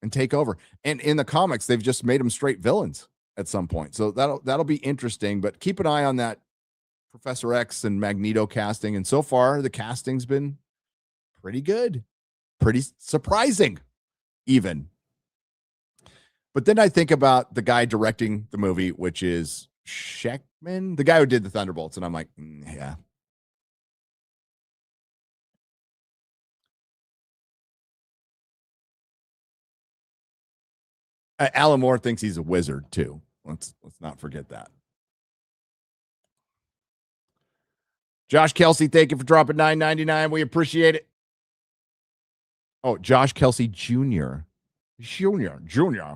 and take over. And in the comics, they've just made them straight villains at some point. So that'll be interesting, but keep an eye on that Professor X and Magneto casting. And so far the casting's been pretty good. pretty surprising, even. But then I think about the guy directing the movie, which is Sheckman, the guy who did the Thunderbolts, and I'm like, yeah. Alan Moore thinks he's a wizard too. Let's not forget that. Josh Kelsey, thank you for dropping $9.99. We appreciate it. Oh, Josh Kelsey Jr. Jr.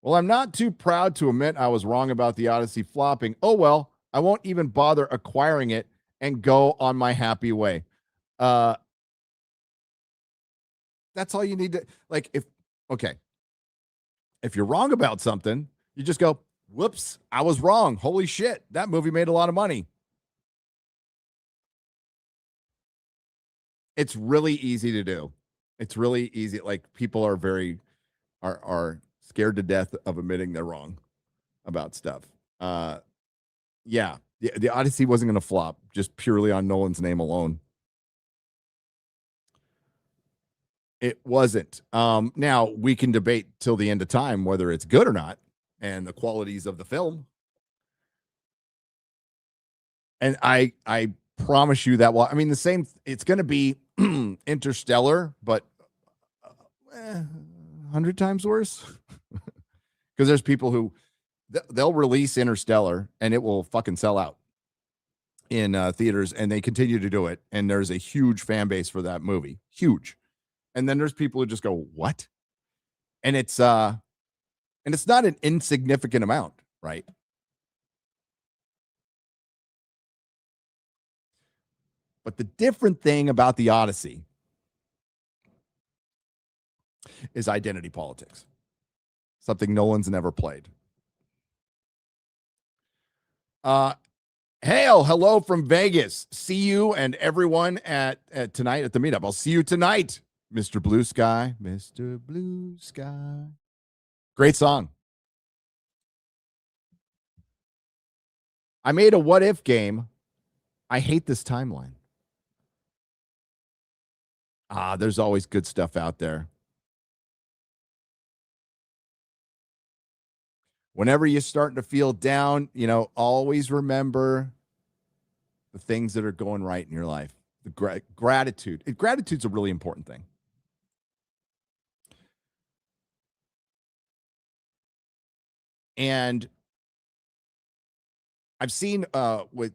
Well, I'm not too proud to admit I was wrong about the Odyssey flopping. Oh, well, I won't even bother acquiring it and go on my happy way. That's all you need to, like, if you're wrong about something, you just go, whoops, I was wrong. Holy shit, that movie made a lot of money. It's really easy to do. It's really easy. Like, people are are scared to death of admitting they're wrong about stuff. Yeah, the Odyssey wasn't going to flop just purely on Nolan's name alone. It wasn't. Now we can debate till the end of time whether it's good or not and the qualities of the film. And I promise you that, well, I mean, the same, it's going to be Interstellar, but 100 times worse. Because there's people who they'll release Interstellar and it will fucking sell out in theaters, and they continue to do it. And there's a huge fan base for that movie. Huge. And then there's people who just go, what? And it's not an insignificant amount, right? But the different thing about the Odyssey is identity politics. Something Nolan's never played. Hail, hello from Vegas. See you and everyone at tonight at the meetup. I'll see you tonight, Mr. Blue Sky. Mr. Blue Sky. Great song. I made a what if game. I hate this timeline. There's always good stuff out there. Whenever you're starting to feel down, always remember the things that are going right in your life. The gratitude. Gratitude's a really important thing. And I've seen with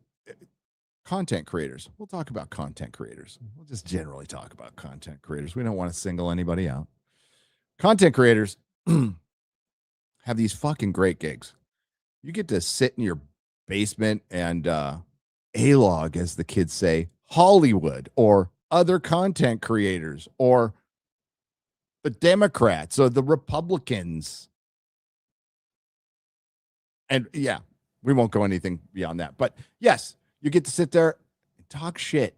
content creators. We'll talk about content creators. We'll just generally talk about content creators. We don't want to single anybody out. Content creators have these fucking great gigs. You get to sit in your basement and A-log, as the kids say, Hollywood or other content creators or the Democrats or the Republicans. And yeah, we won't go anything beyond that. But yes, you get to sit there and talk shit.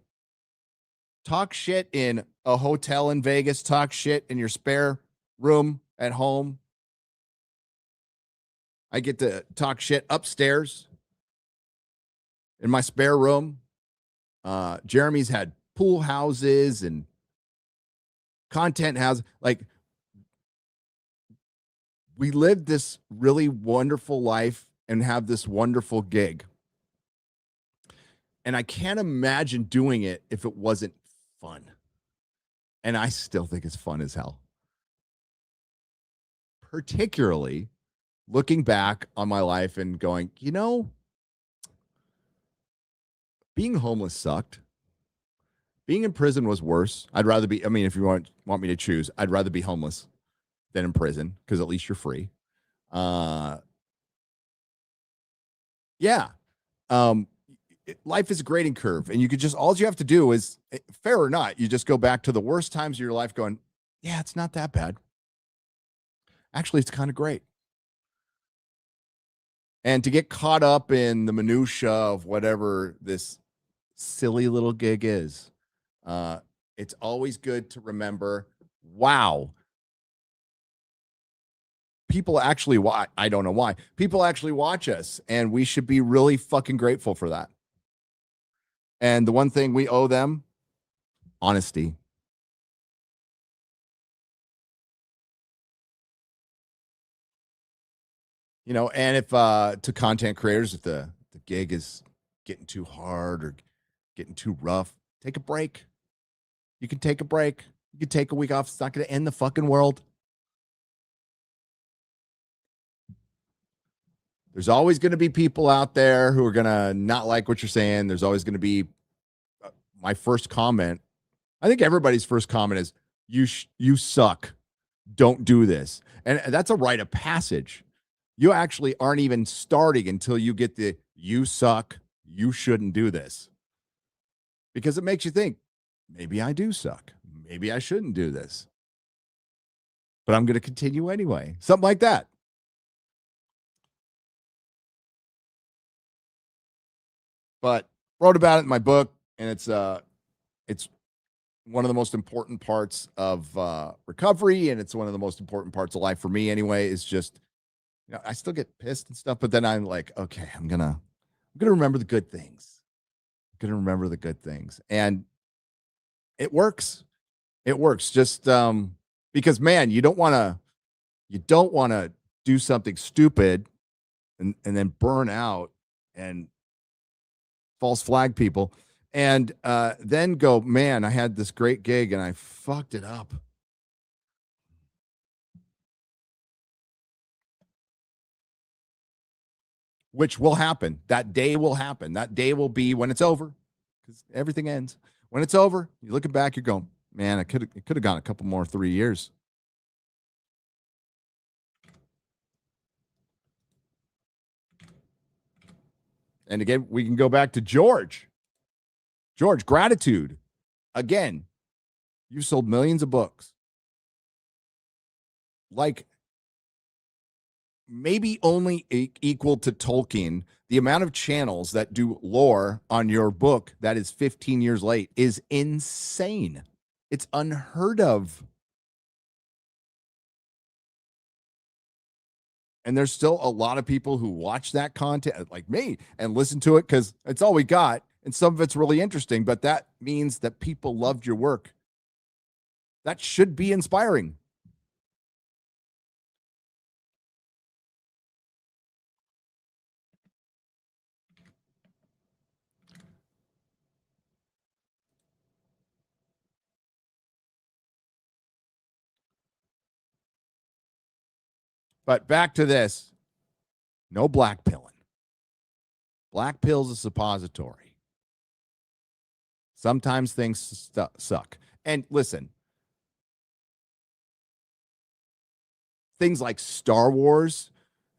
Talk shit in a hotel in Vegas. Talk shit in your spare room at home. I get to talk shit upstairs in my spare room. Jeremy's had pool houses and content houses. Like, we lived this really wonderful life and have this wonderful gig. And I can't imagine doing it if it wasn't fun. And I still think it's fun as hell. Particularly looking back on my life and going, being homeless sucked. Being in prison was worse. I'd rather be, if you want me to choose, I'd rather be homeless than in prison, because at least you're free. Life is a grading curve, and all you have to do is, fair or not, you just go back to the worst times of your life going, yeah, it's not that bad. Actually, it's kind of great. And to get caught up in the minutia of whatever this silly little gig is, it's always good to remember, wow, people actually watch. I don't know why. People actually watch us, and we should be really fucking grateful for that. And the one thing we owe them, honesty. And if to content creators, if the gig is getting too hard or getting too rough, take a break. You can take a break. You can take a week off. It's not going to end the fucking world. There's always going to be people out there who are going to not like what you're saying. There's always going to be my first comment. I think everybody's first comment is, you suck. Don't do this. And that's a rite of passage. You actually aren't even starting until you get the you suck. You shouldn't do this. Because it makes you think, maybe I do suck. Maybe I shouldn't do this. But I'm going to continue anyway. Something like that. But wrote about it in my book, and it's one of the most important parts of recovery, and it's one of the most important parts of life for me anyway, is just, I still get pissed and stuff, but then I'm like, okay, I'm gonna remember the good things. I'm gonna remember the good things. And it works. It works. Just because, man, you don't wanna do something stupid and then burn out and false flag people, and then go, man, I had this great gig and I fucked it up. Which will happen. That day will happen. That day will be when it's over, because everything ends. When it's over, you're looking back, you're going, man, it could have gone a couple more 3 years. And again, we can go back to George. George, gratitude. Again, you sold millions of books. Like, maybe only equal to Tolkien. The amount of channels that do lore on your book that is 15 years late is insane. It's unheard of. And there's still a lot of people who watch that content, like me, and listen to it because it's all we got. And some of it's really interesting, but that means that people loved your work. That should be inspiring. But back to this. No black pilling. Black pill's a suppository. Sometimes things suck. And listen, things like Star Wars,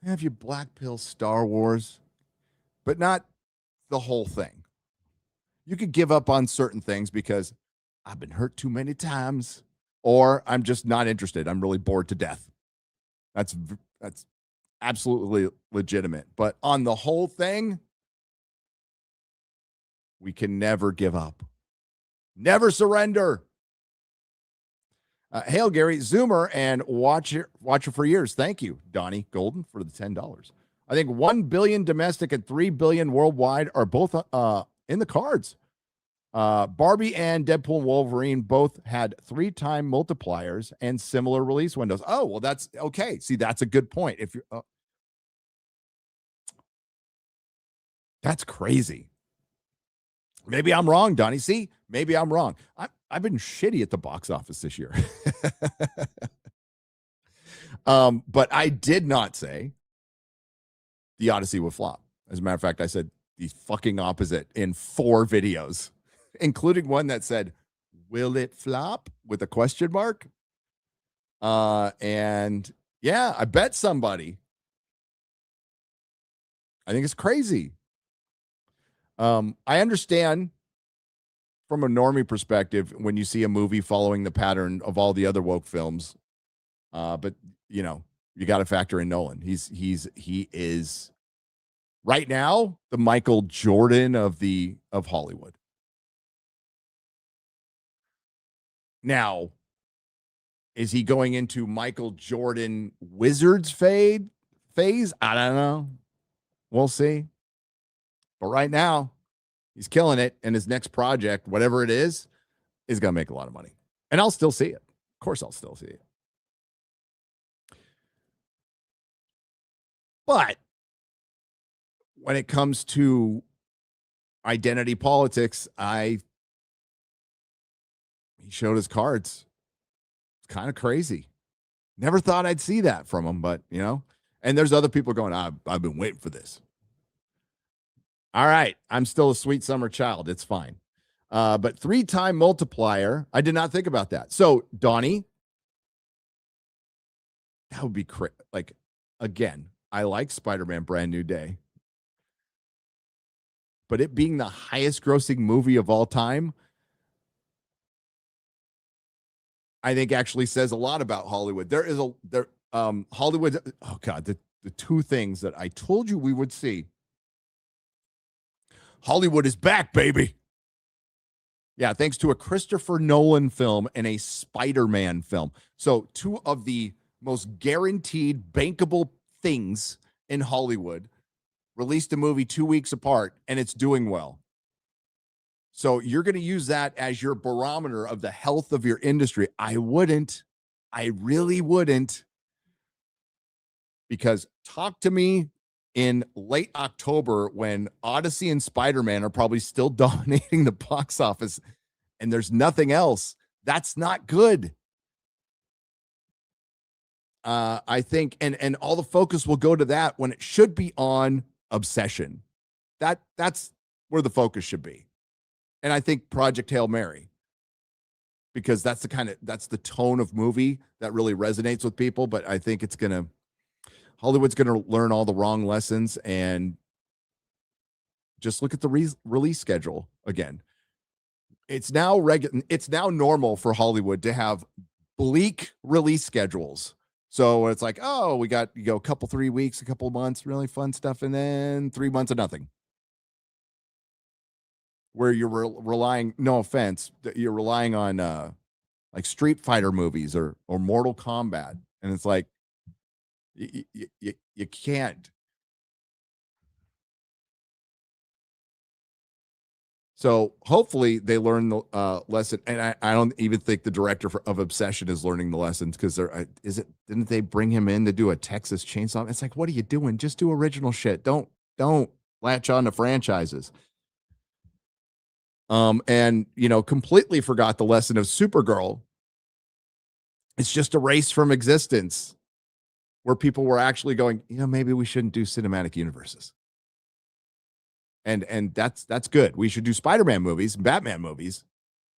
have you black pill Star Wars, but not the whole thing. You could give up on certain things because I've been hurt too many times, or I'm just not interested. I'm really bored to death. That's absolutely legitimate. But on the whole thing, we can never give up. Never surrender. Hail, Gary, Zoomer and watcher for years. Thank you, Donnie Golden, for the $10. I think 1 billion domestic and 3 billion worldwide are both in the cards. Barbie and Deadpool and Wolverine both had 3-time multipliers and similar release windows. Oh, well, that's okay. See, that's a good point. If you, that's crazy. Maybe I'm wrong, Donnie. See, maybe I'm wrong. I've been shitty at the box office this year. But I did not say the Odyssey would flop. As a matter of fact, I said the fucking opposite in 4 videos, including one that said, will it flop with a question mark? And yeah, I bet somebody. I think it's crazy. I understand from a normie perspective when you see a movie following the pattern of all the other woke films. But you got to factor in Nolan. He is right now the Michael Jordan of Hollywood. Now, is he going into Michael Jordan Wizards phase? I don't know. We'll see. But right now, he's killing it. And his next project, whatever it is going to make a lot of money. And I'll still see it. Of course, I'll still see it. But when it comes to identity politics, he showed his cards. It's kind of crazy. Never thought I'd see that from him, but and there's other people going, I've been waiting for this. All right. I'm still a sweet summer child. It's fine. But 3-time multiplier, I did not think about that. So, Donnie, that would be like, again, I like Spider-Man Brand New Day. But it being the highest grossing movie of all time, I think actually says a lot about Hollywood. Hollywood, oh God, the two things that I told you we would see. Hollywood is back, baby. Yeah, thanks to a Christopher Nolan film and a Spider-Man film. So 2 of the most guaranteed bankable things in Hollywood released a movie 2 weeks apart, and it's doing well. So you're going to use that as your barometer of the health of your industry. I wouldn't. I really wouldn't. Because talk to me in late October when Odyssey and Spider-Man are probably still dominating the box office and there's nothing else. That's not good. I think, and all the focus will go to that when it should be on Obsession. That's where the focus should be. And I think Project Hail Mary, because that's the tone of movie that really resonates with people. But I think Hollywood's going to learn all the wrong lessons, and just look at the release schedule again. It's now normal for Hollywood to have bleak release schedules. So it's like, oh, we got a couple 3 weeks, a couple of months, really fun stuff, and then 3 months of nothing. Where you're relying, no offense, you're relying on like Street Fighter movies or Mortal Kombat, and it's like you can't. So hopefully they learn the lesson, and I don't even think the director of Obsession is learning the lessons, because didn't they bring him in to do a Texas Chainsaw? It's like, what are you doing? Just do original shit. Don't latch on to franchises. And completely forgot the lesson of Supergirl. It's just erased from existence, where people were actually going, maybe we shouldn't do cinematic universes. And that's good. We should do Spider-Man movies and Batman movies.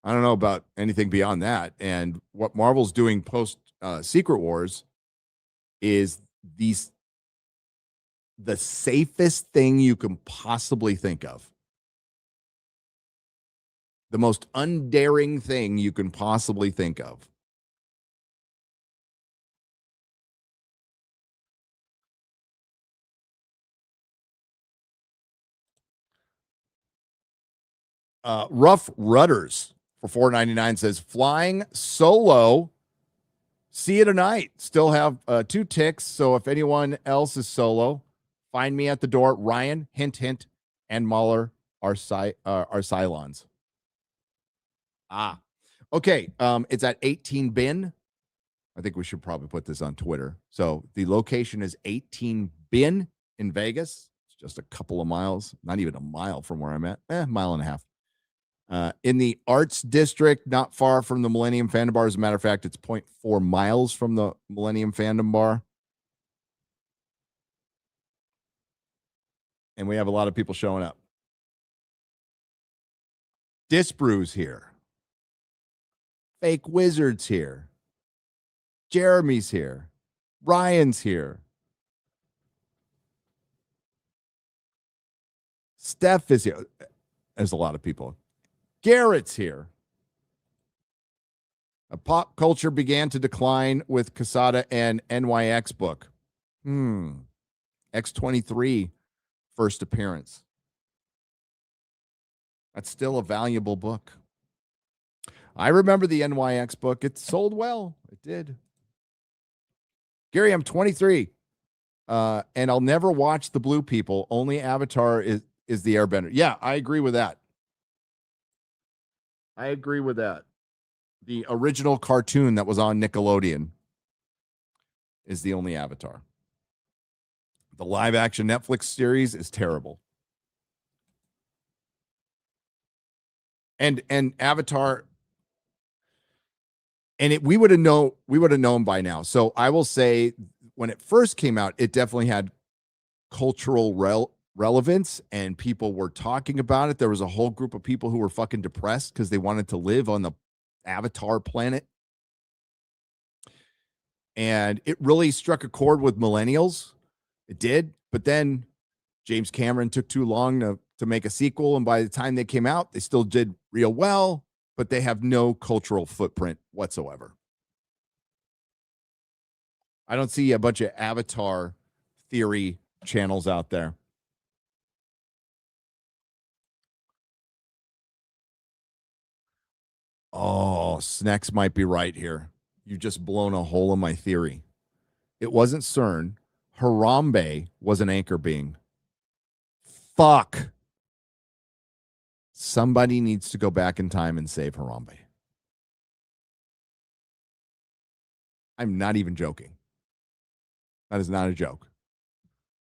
I don't know about anything beyond that. And what Marvel's doing post Secret Wars is the safest thing you can possibly think of. The most undaring thing you can possibly think of. Rough Rudders for $4.99 says, flying solo. See you tonight. Still have 2 ticks. So if anyone else is solo, find me at the door. Ryan, hint, hint, and Mahler are Cylons. Okay. It's at 18 Bin. I think we should probably put this on Twitter. So the location is 18 Bin in Vegas. It's just a couple of miles, not even a mile from where I'm at. Mile and a half. In the Arts District, not far from the Millennium Fandom Bar. As a matter of fact, it's 0.4 miles from the Millennium Fandom Bar. And we have a lot of people showing up. Disbrew's here. Fake Wizard's here. Jeremy's here. Ryan's here. Steph is here. There's a lot of people. Garrett's here. A pop culture began to decline with Quesada and NYX book. X-23 first appearance. That's still a valuable book. I remember the NYX book. It sold well. It did. Gary, I'm 23. And I'll never watch the Blue People. Only Avatar is the Airbender. Yeah, I agree with that. The original cartoon that was on Nickelodeon is the only Avatar. The live action Netflix series is terrible. And Avatar, and we would have known by now. So I will say, when it first came out, it definitely had cultural relevance, and people were talking about it. There was a whole group of people who were fucking depressed because they wanted to live on the Avatar planet. And it really struck a chord with millennials. It did. But then James Cameron took too long to make a sequel. And by the time they came out, they still did real well, but they have no cultural footprint whatsoever. I don't see a bunch of Avatar theory channels out there. Oh, Snacks might be right here. You've just blown a hole in my theory. It wasn't CERN. Harambe was an anchor being. Fuck. Somebody needs to go back in time and save Harambe. I'm not even joking. That is not a joke.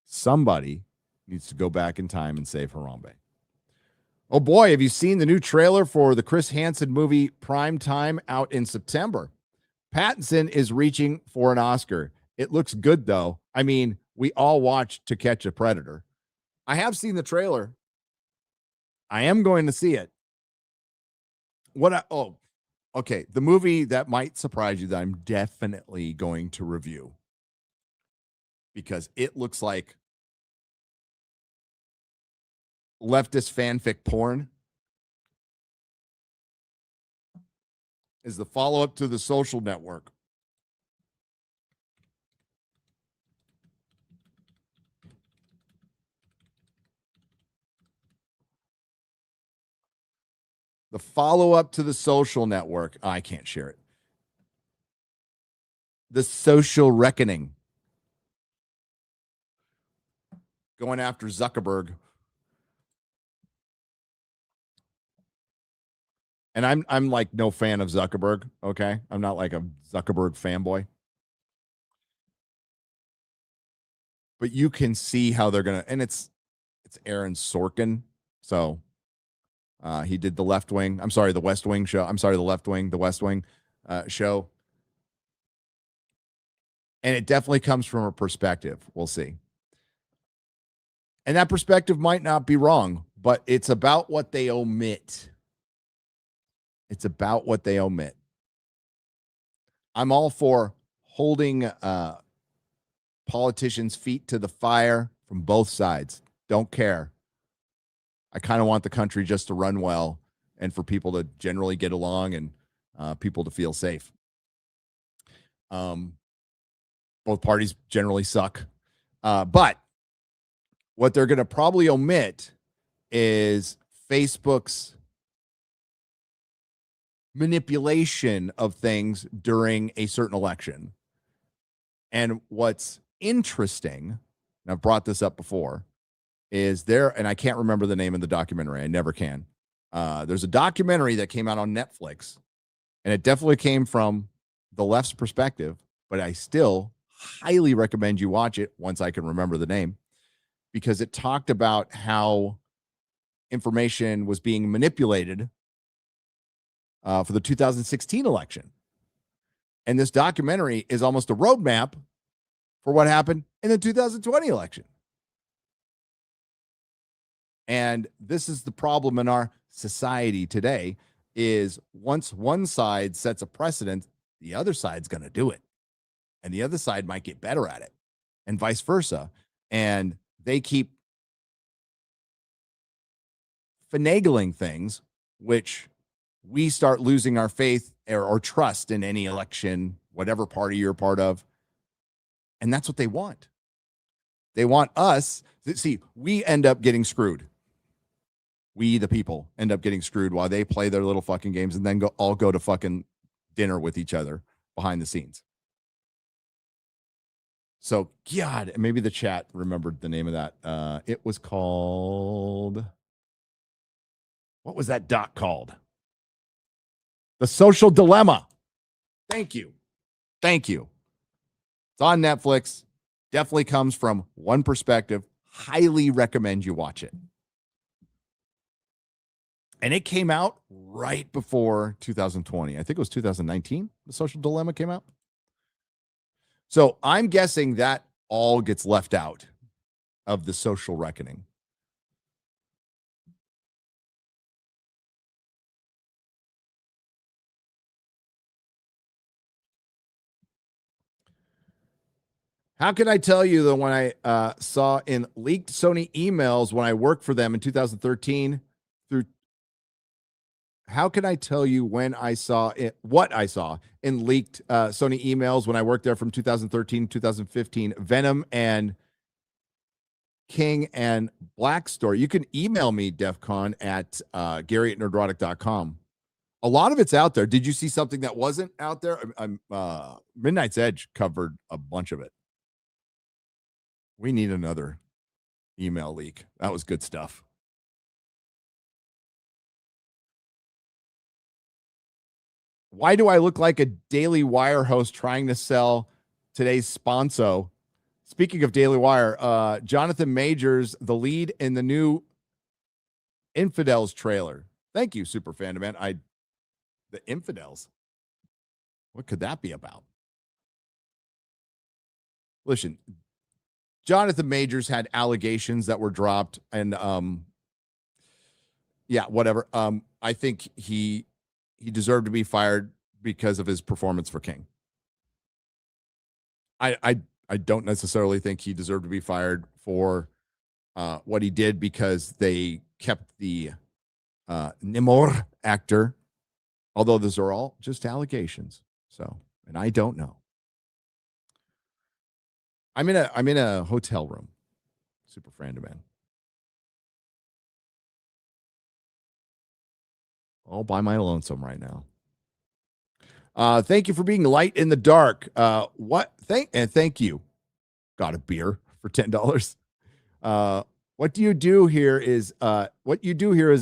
Somebody needs to go back in time and save Harambe. Oh boy, have you seen the new trailer for the Chris Hansen movie Prime Time out in September? Pattinson is reaching for an Oscar. It looks good, though. I mean, we all watched To Catch a Predator. I have seen the trailer. I am going to see it. Okay. The movie that might surprise you that I'm definitely going to review, because it looks like leftist fanfic porn, is the follow-up to The Social Network. The follow-up to The Social Network. Oh, I can't share it. The Social Reckoning. Going after Zuckerberg. And I'm like no fan of Zuckerberg, okay? I'm not like a Zuckerberg fanboy. But you can see how they're gonna, and it's Aaron Sorkin. So he did the West Wing show. The West Wing show. And it definitely comes from a perspective. We'll see. And that perspective might not be wrong, but it's about what they omit. It's about what they omit. I'm all for holding politicians' feet to the fire from both sides. Don't care. I kind of want the country just to run well and for people to generally get along and people to feel safe. Both parties generally suck. But what they're going to probably omit is Facebook's manipulation of things during a certain election. And what's interesting, and I've brought this up before, is and I can't remember the name of the documentary. I never can. There's a documentary that came out on Netflix, and it definitely came from the left's perspective, but I still highly recommend you watch it once I can remember the name, because it talked about how information was being manipulated for the 2016 election. And this documentary is almost a roadmap for what happened in the 2020 election. And this is the problem in our society today, is once one side sets a precedent, the other side's going to do it. And the other side might get better at it, and vice versa. And they keep finagling things, which we start losing our faith or trust in any election, whatever party you're part of. And that's what they want. They want us. See, we end up getting screwed. We, the people, end up getting screwed while they play their little fucking games and then all go to fucking dinner with each other behind the scenes. So, God, maybe the chat remembered the name of that. It was called, what was that doc called? The Social Dilemma. Thank you. It's on Netflix. Definitely comes from one perspective. Highly recommend you watch it. And it came out right before 2020. I think it was 2019. The Social Dilemma came out. So I'm guessing that all gets left out of the Social Reckoning. How can I tell you that when I saw in leaked Sony emails when I worked for them in 2013 through, how can I tell you when I saw it, what I saw in leaked Sony emails when I worked there from 2013 to 2015, Venom and King and Black Story? You can email me, DEFCON, at Gary@nerdrotic.com. A lot of it's out there. Did you see something that wasn't out there? Midnight's Edge covered a bunch of it. We need another email leak. That was good stuff. Why do I look like a Daily Wire host trying to sell today's sponso? Speaking of Daily Wire, Jonathan Majors, the lead in the new Infidels trailer. Thank you, Super Fandaman. The Infidels. What could that be about? Listen, Jonathan Majors had allegations that were dropped, and yeah, whatever. I think he deserved to be fired because of his performance for King. I don't necessarily think he deserved to be fired for what he did because they kept the Namor actor, although those are all just allegations. So, and I don't know. I'm in a hotel room, Super Frandaman. All by my lonesome right now. Thank you for being light in the dark. Thank you. Got a beer for $10. What you do here is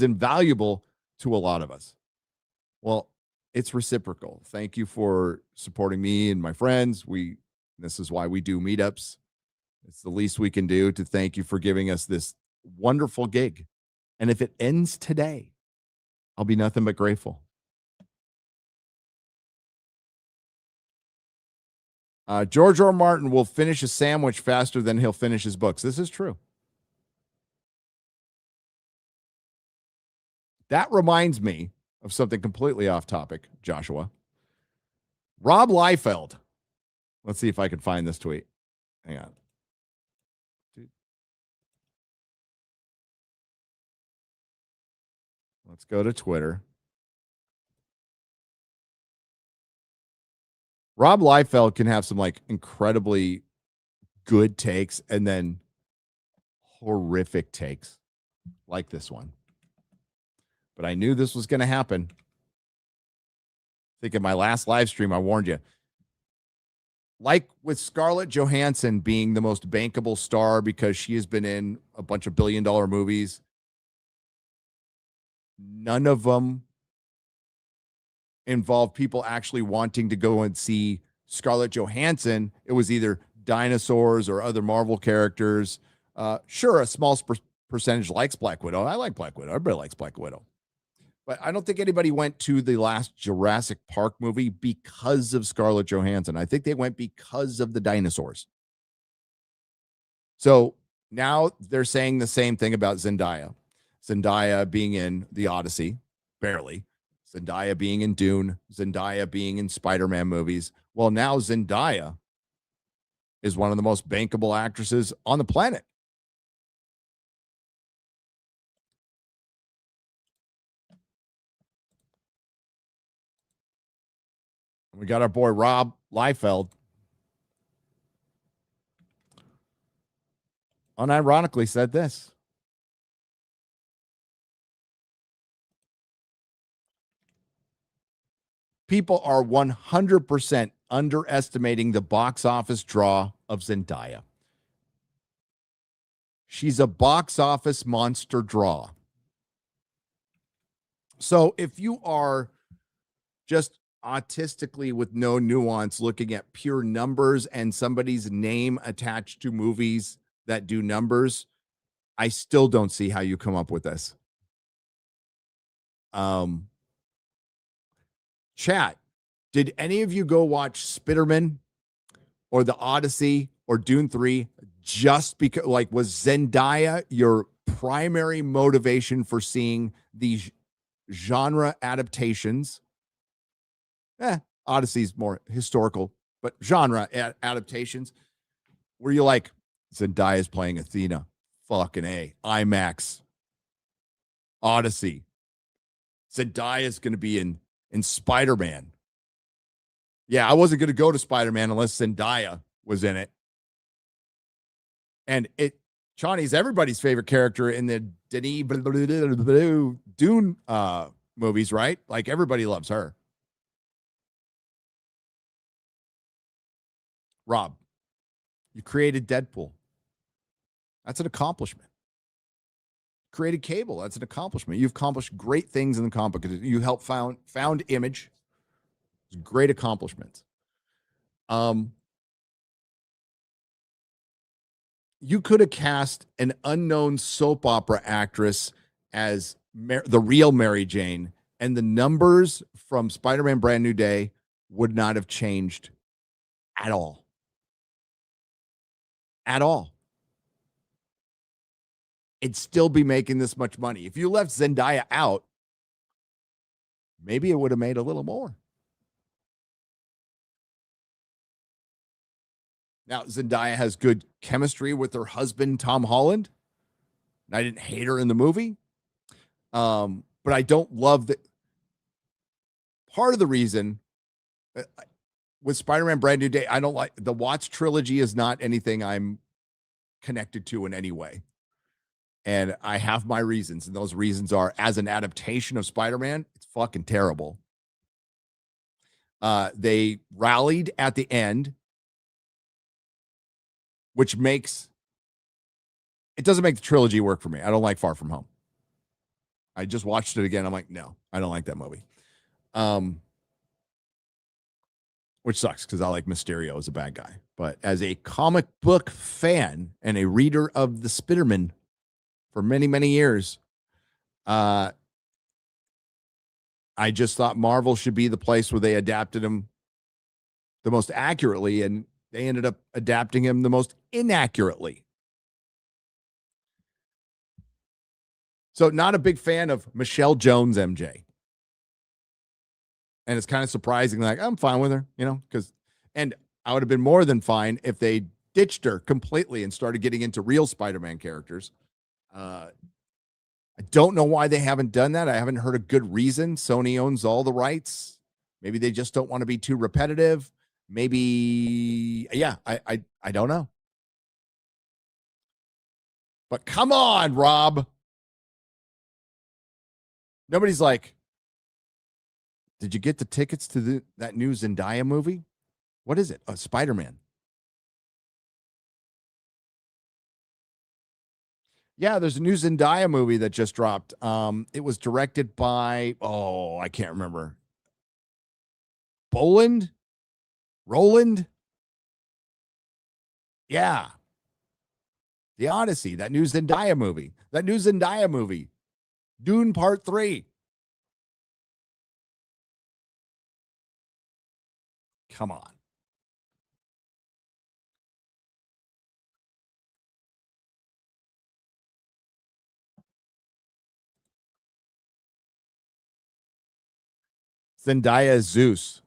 invaluable to a lot of us. Well, it's reciprocal. Thank you for supporting me and my friends. This is why we do meetups. It's the least we can do to thank you for giving us this wonderful gig. And if it ends today, I'll be nothing but grateful. George R. R. Martin will finish a sandwich faster than he'll finish his books. This is true. That reminds me of something completely off topic, Joshua. Rob Liefeld. Let's see if I can find this tweet. Hang on. Let's go to Twitter. Rob Liefeld can have some like incredibly good takes and then horrific takes like this one. But I knew this was going to happen. I think in my last live stream, I warned you. Like with Scarlett Johansson being the most bankable star because she has been in a bunch of billion-dollar movies, none of them involve people actually wanting to go and see Scarlett Johansson. It was either dinosaurs or other Marvel characters. Sure, a small percentage likes Black Widow. I like Black Widow. Everybody likes Black Widow. But I don't think anybody went to the last Jurassic Park movie because of Scarlett Johansson. I think they went because of the dinosaurs. So now they're saying the same thing about Zendaya. Zendaya being in The Odyssey, barely. Zendaya being in Dune. Zendaya being in Spider-Man movies. Well, now Zendaya is one of the most bankable actresses on the planet. We got our boy Rob Liefeld. Unironically said this. People are 100% underestimating the box office draw of Zendaya. She's a box office monster draw. So if you are just autistically with no nuance looking at pure numbers and somebody's name attached to movies that do numbers, I still don't see how you come up with this. Chat, did any of you go watch Spider-Man or The Odyssey or Dune 3 just because, like, was Zendaya your primary motivation for seeing these genre adaptations? Odyssey's more historical, but genre adaptations. Were you like, Zendaya's playing Athena? Fucking A. IMAX. Odyssey. Zendaya's going to be in Spider-Man. Yeah, I wasn't going to go to Spider-Man unless Zendaya was in it. And Chawnee's everybody's favorite character in the Denis Dune movies, right? Like, everybody loves her. Rob, you created Deadpool. That's an accomplishment. Created Cable. That's an accomplishment. You've accomplished great things in the comic book. You helped found Image. Great accomplishments. You could have cast an unknown soap opera actress as the real Mary Jane, and the numbers from Spider-Man Brand New Day would not have changed at all. At all. It'd still be making this much money. If you left Zendaya out, maybe it would have made a little more. Now, Zendaya has good chemistry with her husband, Tom Holland. I didn't hate her in the movie. But I don't love that. Part of the reason with Spider-Man Brand New Day, I don't like the Watts trilogy is not anything I'm connected to in any way. And I have my reasons. And those reasons are, as an adaptation of Spider-Man, it's fucking terrible. They rallied at the end, which it doesn't make the trilogy work for me. I don't like Far From Home. I just watched it again. I'm like, no, I don't like that movie. Which sucks because I like Mysterio as a bad guy. But as a comic book fan and a reader of the Spider-Man for many, many years, I just thought Marvel should be the place where they adapted him the most accurately, and they ended up adapting him the most inaccurately. So not a big fan of Michelle Jones MJ. And it's kind of surprising, like, I'm fine with her, and I would have been more than fine if they ditched her completely and started getting into real Spider-Man characters. I don't know why they haven't done that. I haven't heard a good reason. Sony owns all the rights. Maybe they just don't want to be too repetitive. Maybe, yeah, I don't know. But come on, Rob. Nobody's like, did you get the tickets to that new Zendaya movie? What is it? Spider-Man. Yeah, there's a new Zendaya movie that just dropped. It was directed by, I can't remember. Roland? Yeah. The Odyssey, that new Zendaya movie. Dune Part 3. Come on. Zendaya is Zeus.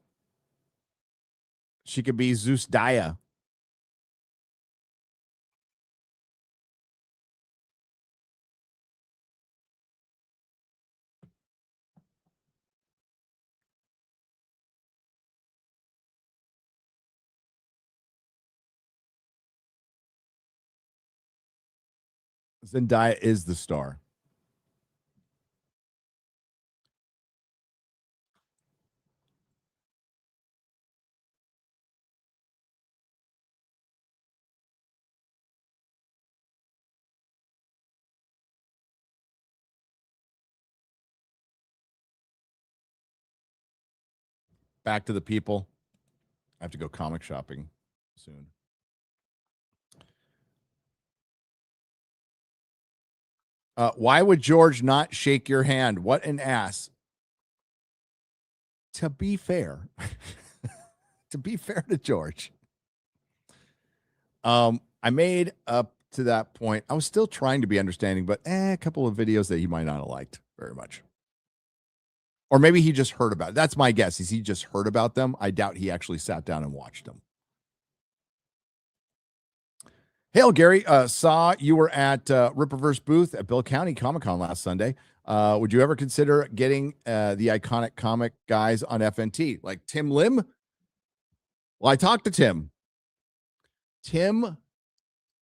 She could be Zeus Daya. Zendaya is the star. back to the people. I have to go comic shopping soon. Why would George not shake your hand? What an ass. To be fair, to be fair to George, I made up to that point. I was still trying to be understanding, but a couple of videos that he might not have liked very much. Or maybe he just heard about it. That's my guess, is he just heard about them. I doubt he actually sat down and watched them. Hail, Gary. Saw you were at Rippaverse booth at Bill County Comic-Con last Sunday. Would you ever consider getting the iconic comic guys on FNT, like Tim Lim? Well, I talked to Tim. Tim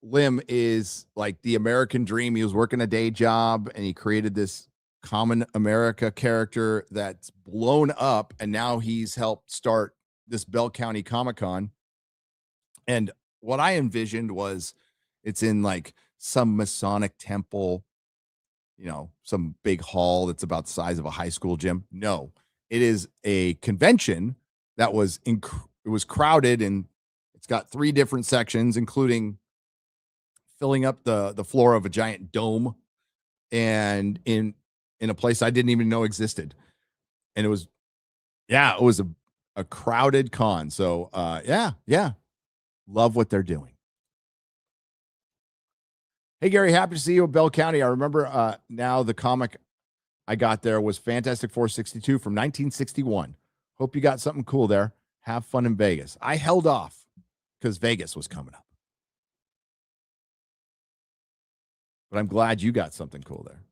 Lim is like the American dream. He was working a day job, and he created this Common America character that's blown up, and now he's helped start this Bell County Comic-Con. And what I envisioned was it's in like some Masonic temple, you know, some big hall that's about the size of a high school gym. No, it is a convention that was it was crowded, and it's got 3 different sections, including filling up the floor of a giant dome, and in a place I didn't even know existed. And it was a crowded con. So yeah. Love what they're doing. Hey, Gary, happy to see you at Bell County. I remember now the comic I got there was Fantastic Four 62 from 1961. Hope you got something cool there. Have fun in Vegas. I held off because Vegas was coming up. But I'm glad you got something cool there.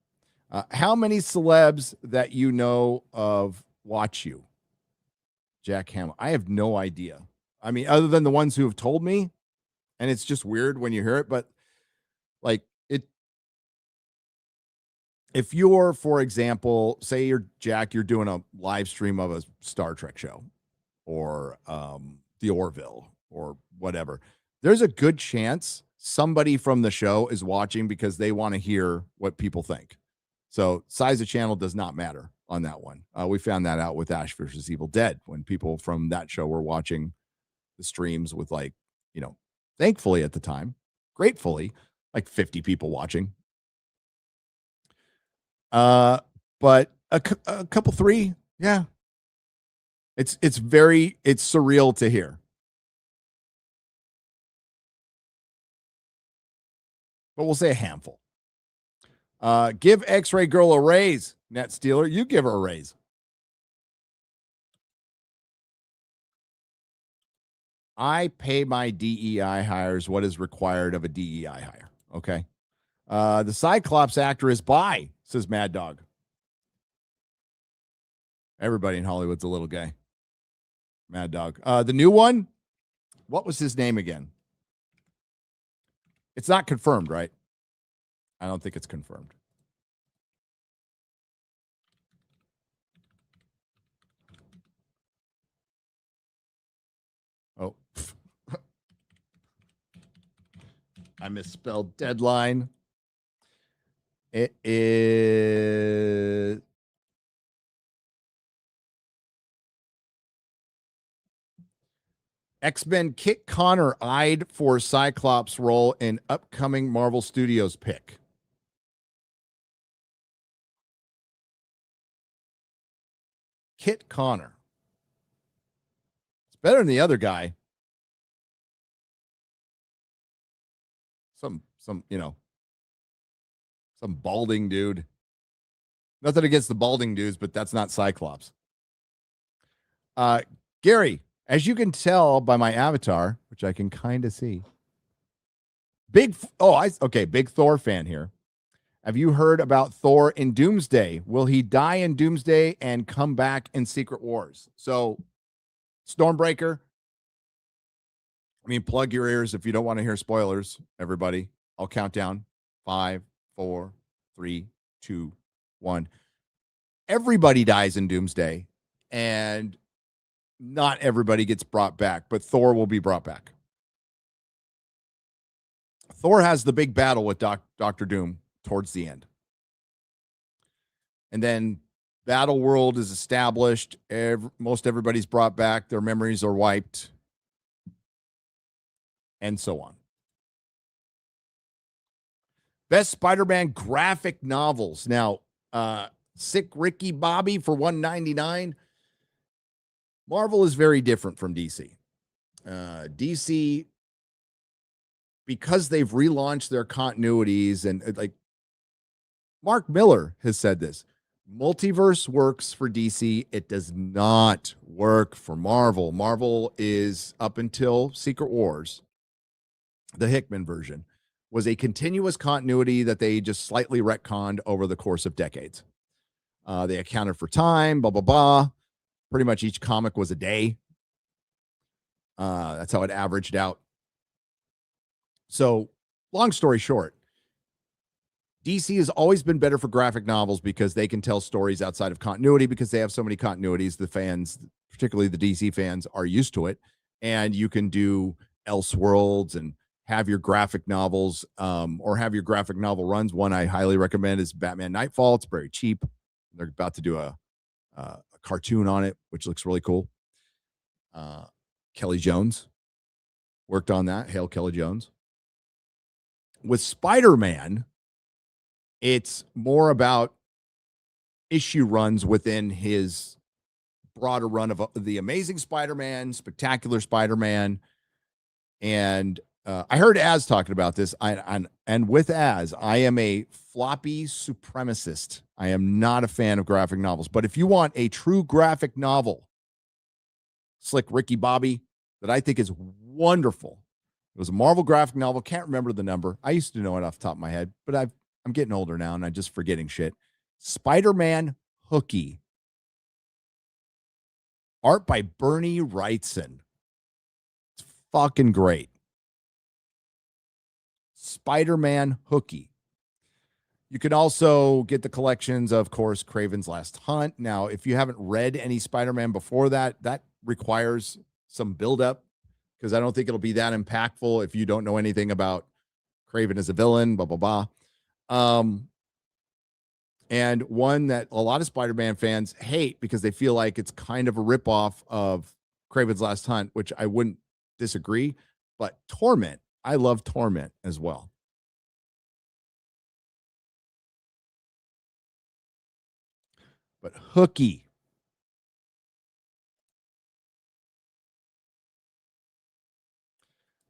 How many celebs that you know of watch you? Jack Hamill. I have no idea. I mean, other than the ones who have told me, and it's just weird when you hear it, but like if you're, for example, say you're Jack, you're doing a live stream of a Star Trek show or the Orville or whatever, there's a good chance somebody from the show is watching because they want to hear what people think. So size of channel does not matter on that one. We found that out with Ash vs. Evil Dead when people from that show were watching the streams with, like, you know, thankfully at the time, gratefully, like 50 people watching. But a couple 3, yeah. It's surreal to hear. But we'll say a handful. Give X-Ray Girl a raise, Net Stealer. You give her a raise. I pay my DEI hires what is required of a DEI hire. Okay. The Cyclops actor is bi, says Mad Dog. Everybody in Hollywood's a little gay. Mad Dog. The new one, what was his name again? It's not confirmed, right? I don't think it's confirmed. Oh. I misspelled deadline. It is X-Men Kit Connor eyed for Cyclops role in upcoming Marvel Studios pick. Kit Connor. It's better than the other guy. Some balding dude. Nothing against the balding dudes, but that's not Cyclops. Gary, as you can tell by my avatar, which I can kind of see. Big Thor fan here. Have you heard about Thor in Doomsday? Will he die in Doomsday and come back in Secret Wars? So, Stormbreaker. I mean, plug your ears if you don't want to hear spoilers, everybody. I'll count down. 5, 4, 3, 2, 1. Everybody dies in Doomsday, and not everybody gets brought back, but Thor will be brought back. Thor has the big battle with Doctor Doom towards the end. And then Battle world is established. Most everybody's brought back. Their memories are wiped. And so on. Best Spider-Man graphic novels. Now, Sick Ricky Bobby for $1.99. Marvel is very different from DC. DC, because they've relaunched their continuities, and like Mark Miller has said this, multiverse works for DC. It does not work for Marvel. Marvel is, up until Secret Wars, the Hickman version, was a continuous continuity that they just slightly retconned over the course of decades. They accounted for time, blah, blah, blah. Pretty much each comic was a day. That's how it averaged out. So, long story short, DC has always been better for graphic novels because they can tell stories outside of continuity because they have so many continuities. The fans, particularly the DC fans, are used to it. And you can do Elseworlds and have your graphic novels or have your graphic novel runs. One I highly recommend is Batman Nightfall. It's very cheap. They're about to do a cartoon on it, which looks really cool. Kelly Jones worked on that. Hail Kelly Jones. With Spider-Man, it's more about issue runs within his broader run of the Amazing Spider-Man, Spectacular Spider-Man. And I heard Az talking about this. And with Az, I am a floppy supremacist. I am not a fan of graphic novels. But if you want a true graphic novel, Slick Ricky Bobby, that I think is wonderful. It was a Marvel graphic novel. Can't remember the number. I used to know it off the top of my head, but I'm getting older now and I'm just forgetting shit. Spider-Man Hooky. Art by Bernie Wrightson. It's fucking great. Spider-Man Hooky. You can also get the collections, of course, Kraven's Last Hunt. Now, if you haven't read any Spider-Man before that requires some buildup because I don't think it'll be that impactful if you don't know anything about Kraven as a villain, blah, blah, blah. And one that a lot of Spider-Man fans hate because they feel like it's kind of a ripoff of Kraven's Last Hunt, which I wouldn't disagree. But Torment, I love Torment as well. But Hooky.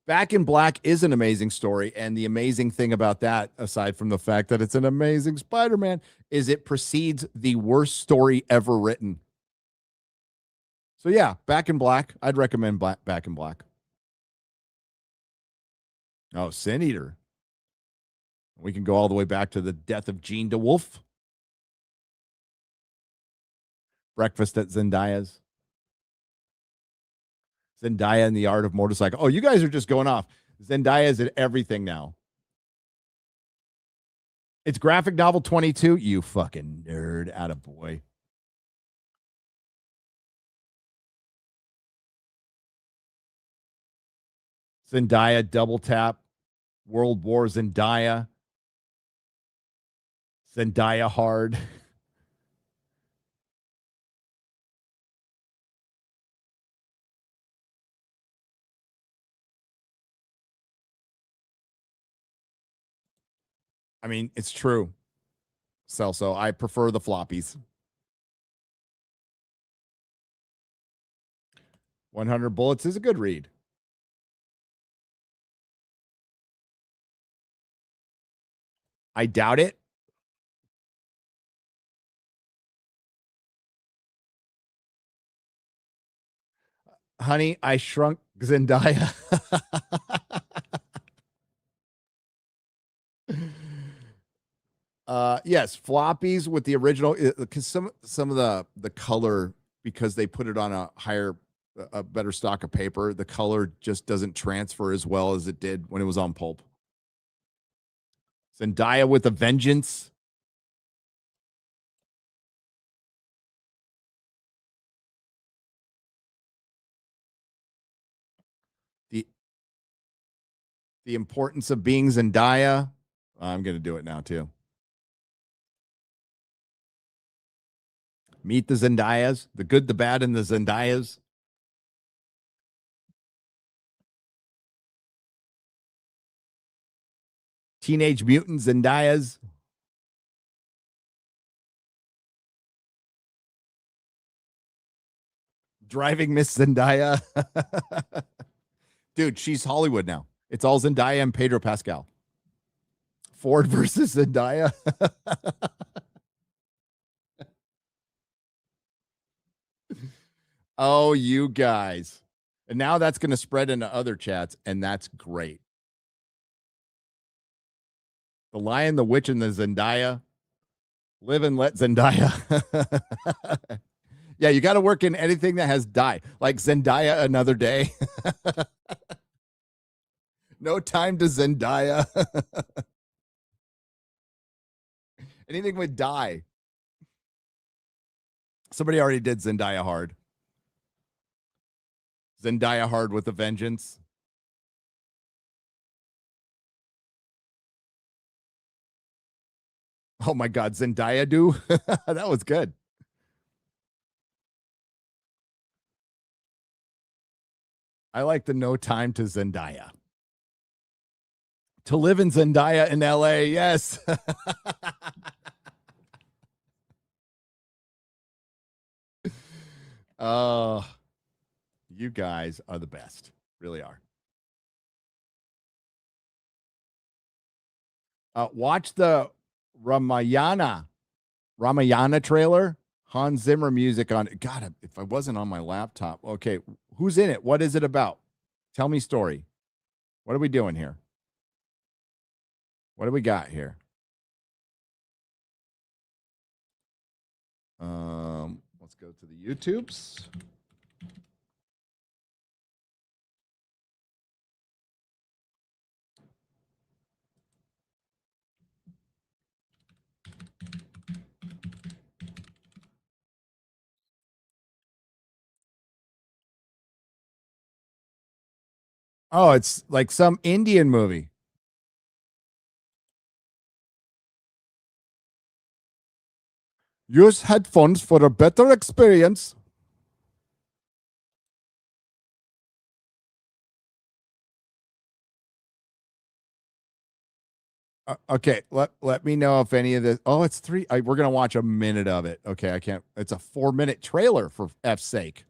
Back in Black is an amazing story. And the amazing thing about that, aside from the fact that it's an amazing Spider-Man, is it precedes the worst story ever written. So yeah, Back in Black. I'd recommend Back in Black. Oh, Sin Eater. We can go all the way back to the death of Jean DeWolf. Breakfast at Zendaya's. Zendaya and the Art of Motorcycle. Oh, you guys are just going off. Zendaya's at everything now. It's graphic novel 22. You fucking nerd. Attaboy. Zendaya double tap. World War Zendaya. Zendaya hard. I mean, it's true. Celso, I prefer the floppies. 100 Bullets is a good read. I doubt it. Honey, I Shrunk Zendaya. Yes, floppies with the original, because some of the color, because they put it on a better stock of paper, the color just doesn't transfer as well as it did when it was on pulp. Zendaya with a Vengeance. The Importance of Being Zendaya. I'm going to do it now too. Meet the Zendayas, the good, the bad, and the Zendayas. Teenage Mutant Zendayas. Driving Miss Zendaya. Dude, she's Hollywood now. It's all Zendaya and Pedro Pascal. Ford versus Zendaya. Oh, you guys. And now that's going to spread into other chats, and that's great. The Lion, the Witch, and the Zendaya. Live and let Zendaya. Yeah, you got to work in anything that has die. Like Zendaya Another Day. No Time to Zendaya. Anything with die. Somebody already did Zendaya Hard. Zendaya Hard with a Vengeance. Oh my God, Zendaya do? That was good. I like the No Time to Zendaya. To live in Zendaya in LA, yes. Oh, you guys are the best. Really are. Watch the Ramayana trailer. Hans Zimmer music on it. God, if I wasn't on my laptop. Okay, who's in it? What is it about? Tell me story. What are we doing here? What do we got here? Let's go to the YouTubes. Oh, it's like some Indian movie. Use headphones for a better experience. Okay, let me know if any of this. Oh, it's three. We're gonna watch a minute of it. Okay, I can't. It's a 4-minute trailer for F's sake.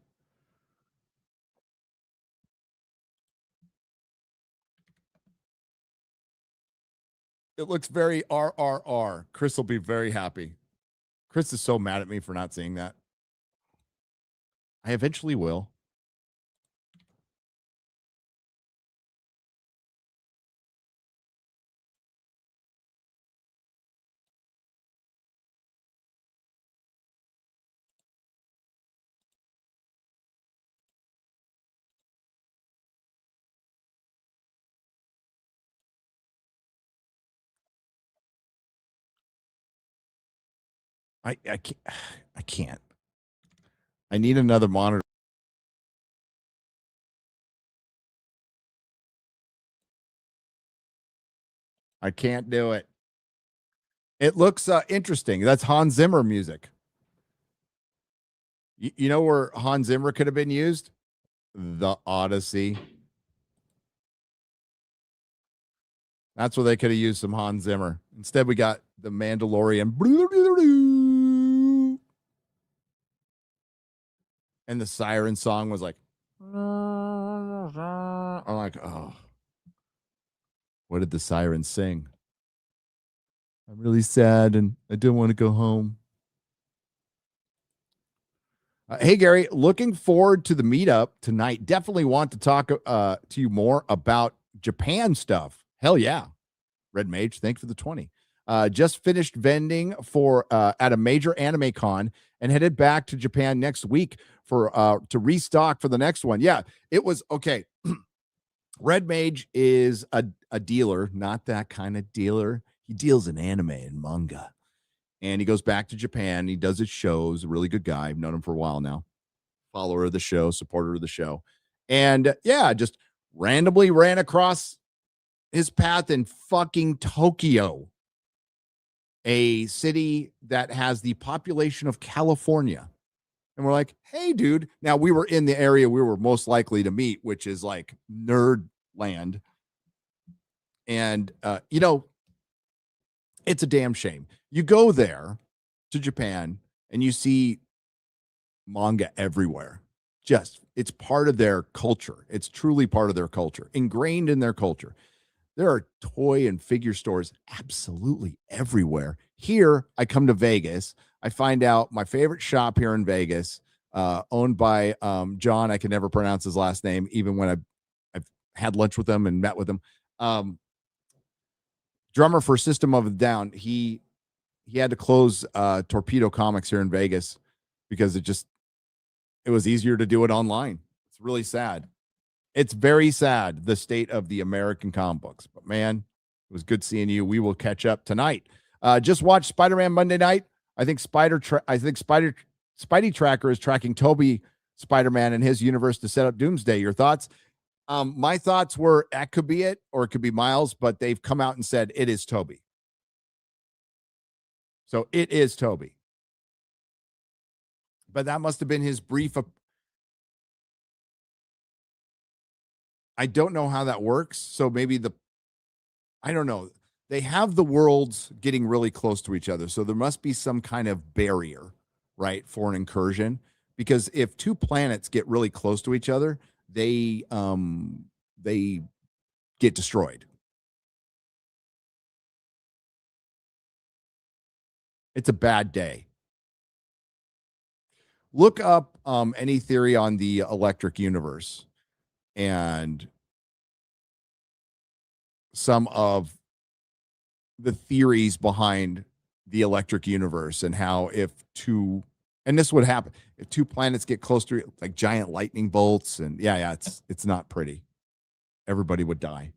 It looks very RRR. Chris will be very happy. Chris is so mad at me for not seeing that. I eventually will. I can't. I can't. I need another monitor. I can't do it. It looks interesting. That's Hans Zimmer music. You know where Hans Zimmer could have been used? The Odyssey. That's where they could have used some Hans Zimmer. Instead, we got the Mandalorian. And the siren song was like, I'm like, oh, what did the siren sing? I'm really sad and I don't want to go home. Hey, Gary, looking forward to the meetup tonight. Definitely want to talk to you more about Japan stuff. Hell yeah. Red Mage, thanks for the 20. Just finished vending for at a major anime con and headed back to Japan next week for to restock for the next one. Yeah, it was okay. Red Mage is a dealer, not that kind of dealer. He deals in anime and manga. And he goes back to Japan. He does his shows. A really good guy. I've known him for a while now. Follower of the show, supporter of the show. And yeah, just randomly ran across his path in fucking Tokyo. a city that has the population of California. And we're like, hey, dude. Now, we were in the area we were most likely to meet, which is like nerd land. And, it's a damn shame. You go there to Japan and you see manga everywhere. It's part of their culture. It's truly part of their culture, ingrained in their culture. There are toy and figure stores absolutely everywhere. Here, I come to Vegas. I find out my favorite shop here in Vegas, owned by John. I can never pronounce his last name, even when I've had lunch with him and met with him. Drummer for System of a Down. He had to close Torpedo Comics here in Vegas because it was easier to do it online. It's really sad. It's very sad, the state of the American comic books. But man, it was good seeing you. We will catch up tonight. Just watch Spider-Man Monday night. I think Spidey Tracker is tracking Toby Spider-Man in his universe to set up Doomsday. Your thoughts? My thoughts were that could be it, or it could be Miles, but they've come out and said it is Toby. So it is Toby. But that must have been his brief. I don't know how that works. So maybe I don't know. They have the worlds getting really close to each other. So there must be some kind of barrier, right, for an incursion. Because if two planets get really close to each other, they get destroyed. It's a bad day. Look up any theory on the electric universe and some of the theories behind the electric universe and how and this would happen if two planets get close to like giant lightning bolts, and it's not pretty. Everybody would die.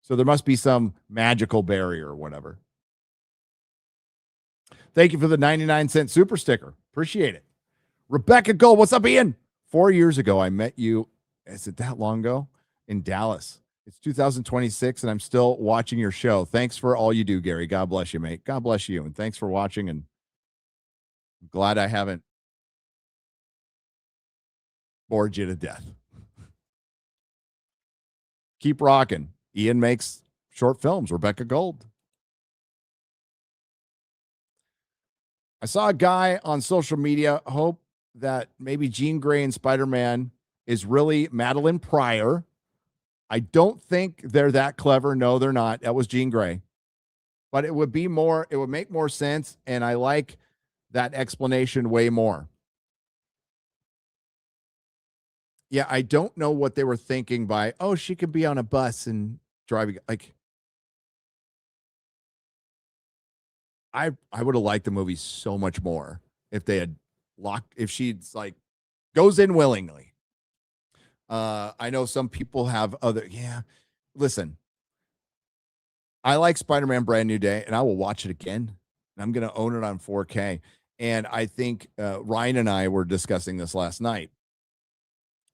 So there must be some magical barrier or whatever. Thank you for the 99-cent super sticker. Appreciate it. Rebecca Gold, what's up, Ian? 4 years ago, I met you. Is it that long ago? In Dallas. It's 2026, and I'm still watching your show. Thanks for all you do, Gary. God bless you, mate. God bless you, and thanks for watching, and I'm glad I haven't bored you to death. Keep rocking. Ian makes short films. Rebecca Gold. I saw a guy on social media hope that maybe Jean Grey and Spider-Man is really Madeline Pryor. I don't think they're that clever. No, they're not. That was Jean Grey. But it would make more sense, and I like that explanation way more. Yeah, I don't know what they were thinking by, she could be on a bus and driving. Like, I would have liked the movie so much more if they had if she's like goes in willingly. I know some people have listen, I like Spider-Man Brand New Day, and I will watch it again, and I'm going to own it on 4K. And I think Ryan and I were discussing this last night.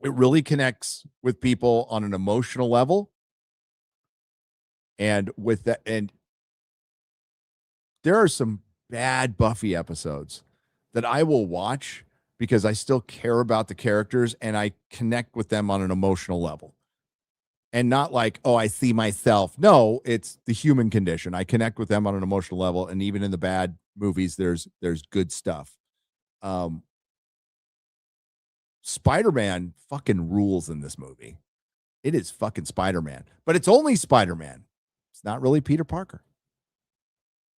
It really connects with people on an emotional level. And with that, and there are some bad Buffy episodes that I will watch because I still care about the characters and I connect with them on an emotional level. And not like, I see myself. No, it's the human condition. I connect with them on an emotional level. And even in the bad movies, there's good stuff. Spider-Man fucking rules in this movie. It is fucking Spider-Man. But it's only Spider-Man. It's not really Peter Parker.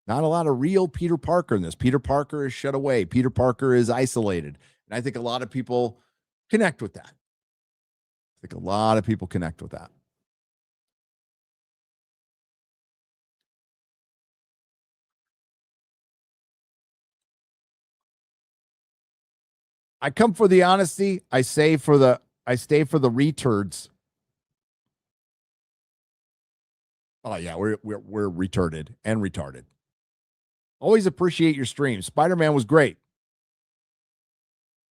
Not a lot of real Peter Parker in this. Peter Parker is shut away. Peter Parker is isolated. And I think a lot of people connect with that. I come for the honesty. I stay for the returds. Oh yeah, we're retarded and retarded. Always appreciate your stream. Spider-Man was great.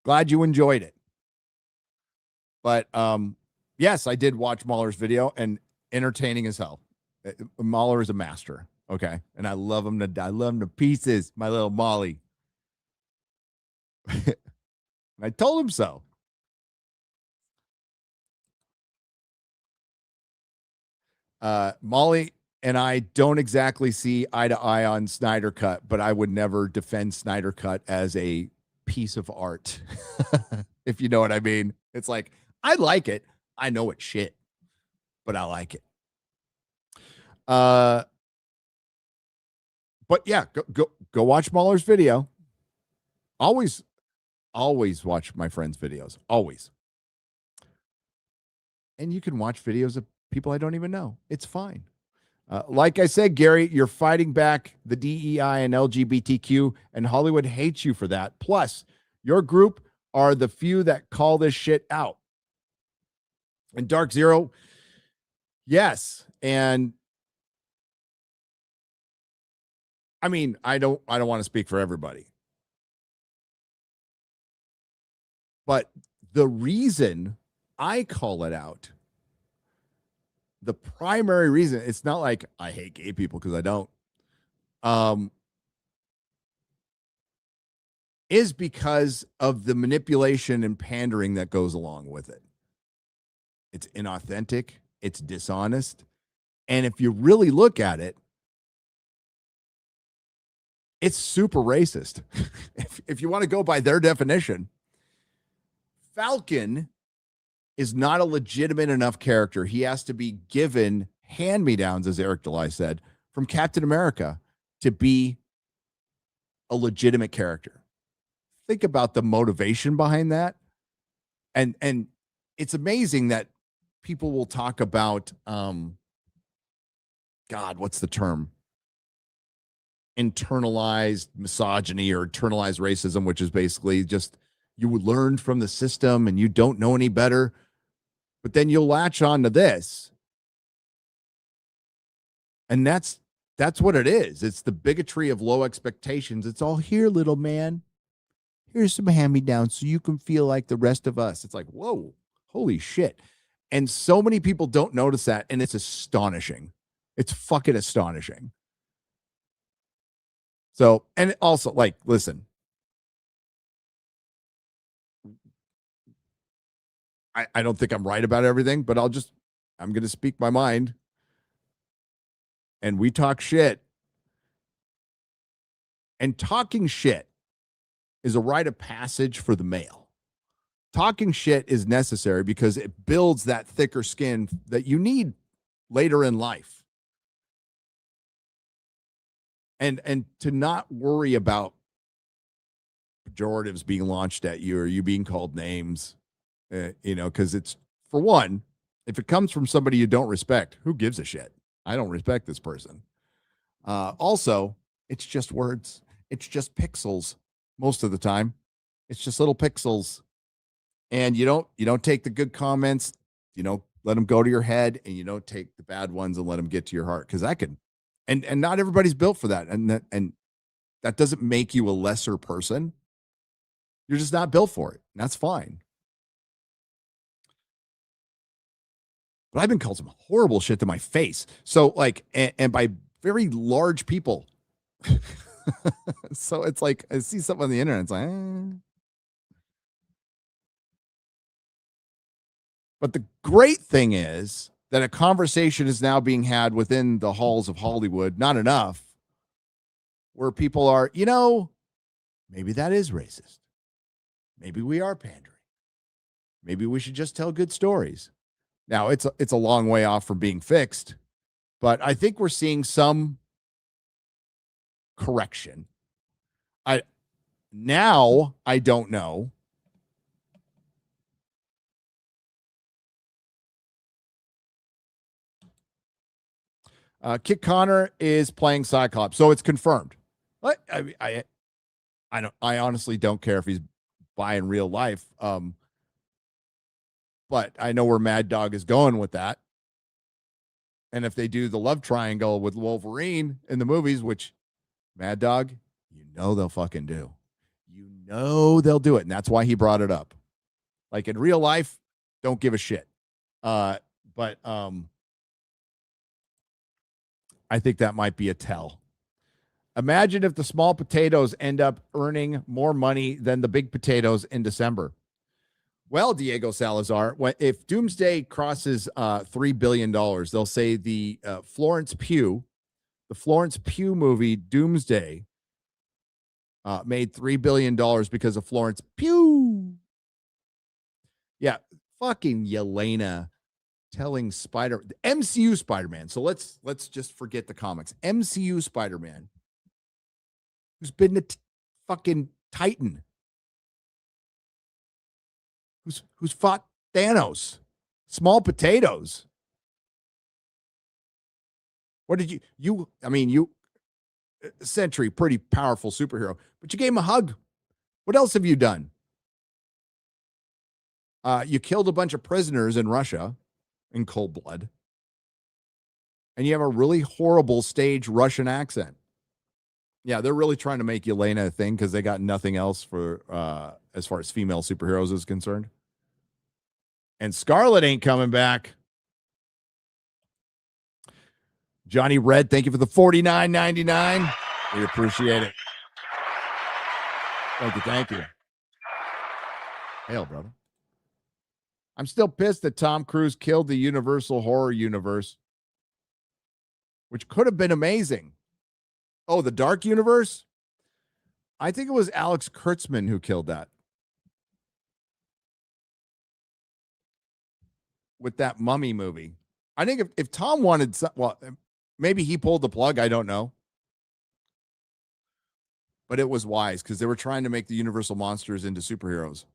Glad you enjoyed it. But yes, I did watch Mahler's video, and entertaining as hell. Mahler is a master. Okay. And I love him to pieces, my little Molly. I told him so. Molly and I don't exactly see eye to eye on Snyder Cut, but I would never defend Snyder Cut as a piece of art. If you know what I mean. It's like, I like it. I know it's shit, but I like it. But yeah, go watch Mahler's video. Always watch my friends' videos. Always. And you can watch videos of people I don't even know. It's fine. Like I said, Gary, you're fighting back the DEI and LGBTQ, and Hollywood hates you for that. Plus, your group are the few that call this shit out. And Dark Zero, yes. And I mean, I don't want to speak for everybody. But the reason I call it out, the primary reason, it's not like I hate gay people, because I don't, is because of the manipulation and pandering that goes along with it. It's inauthentic, it's dishonest, and if you really look at it, it's super racist. If you want to go by their definition, Falcon is not a legitimate enough character. He has to be given hand-me-downs, as Eric DeLay said, from Captain America to be a legitimate character. Think about the motivation behind that. And it's amazing that people will talk about, God, what's the term? Internalized misogyny or internalized racism, which is basically just you learned from the system and you don't know any better. But then you'll latch on to this. And that's what it is. It's the bigotry of low expectations. It's all here, little man. Here's some hand-me-downs so you can feel like the rest of us. It's like, whoa, holy shit. And so many people don't notice that, and it's astonishing. It's fucking astonishing. So, and also, like, listen, I don't think I'm right about everything, but I'm going to speak my mind. And we talk shit. And talking shit is a rite of passage for the male. Talking shit is necessary because it builds that thicker skin that you need later in life. And to not worry about pejoratives being launched at you or you being called names, because it's, for one, if it comes from somebody you don't respect, who gives a shit? I don't respect this person. Also, it's just words. It's just pixels most of the time. It's just little pixels. And you don't take the good comments, let them go to your head, and you don't take the bad ones and let them get to your heart, because that can, and not everybody's built for that. And that doesn't make you a lesser person. You're just not built for it. And that's fine. But I've been called some horrible shit to my face. So like, and by very large people. So it's like, I see something on the internet. It's like, But the great thing is that a conversation is now being had within the halls of Hollywood, not enough, where people are, maybe that is racist. Maybe we are pandering. Maybe we should just tell good stories. Now, it's a long way off from being fixed, but I think we're seeing some correction. I don't know. Kit Connor is playing Cyclops, so it's confirmed. I honestly don't care if he's bi in real life. But I know where Mad Dog is going with that. And if they do the love triangle with Wolverine in the movies, which Mad Dog, they'll fucking do. They'll do it. And that's why he brought it up. Like in real life, don't give a shit. But I I think that might be a tell. Imagine if the small potatoes end up earning more money than the big potatoes in December. Well, Diego Salazar, if Doomsday crosses $3 billion, they'll say the Florence Pugh movie Doomsday made $3 billion because of Florence Pugh. Yeah, fucking Yelena telling MCU Spider-Man. So let's just forget the comics. MCU Spider-Man, who's been the fucking Titan, who's fought Thanos, small potatoes. What did you Sentry, pretty powerful superhero, but you gave him a hug. What else have you done? You killed a bunch of prisoners in Russia in cold blood. And you have a really horrible stage Russian accent. Yeah, they're really trying to make Yelena a thing because they got nothing else for as far as female superheroes is concerned. And Scarlet ain't coming back. Johnny Red, thank you for the $49.99. We appreciate it. Thank you. Hail, brother. I'm still pissed that Tom Cruise killed the Universal Horror Universe, which could have been amazing. Oh, the Dark Universe? I think it was Alex Kurtzman who killed that. With that Mummy movie. I think if Tom wanted, maybe he pulled the plug. I don't know. But it was wise because they were trying to make the Universal monsters into superheroes.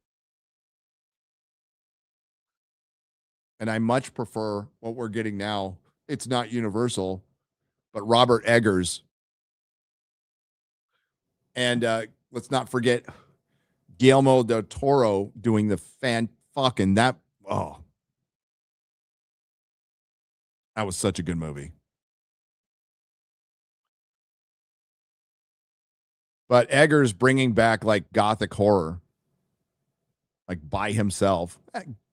And I much prefer what we're getting now. It's not Universal, but Robert Eggers. And let's not forget Guillermo del Toro doing the that was such a good movie. But Eggers bringing back like gothic horror, like by himself.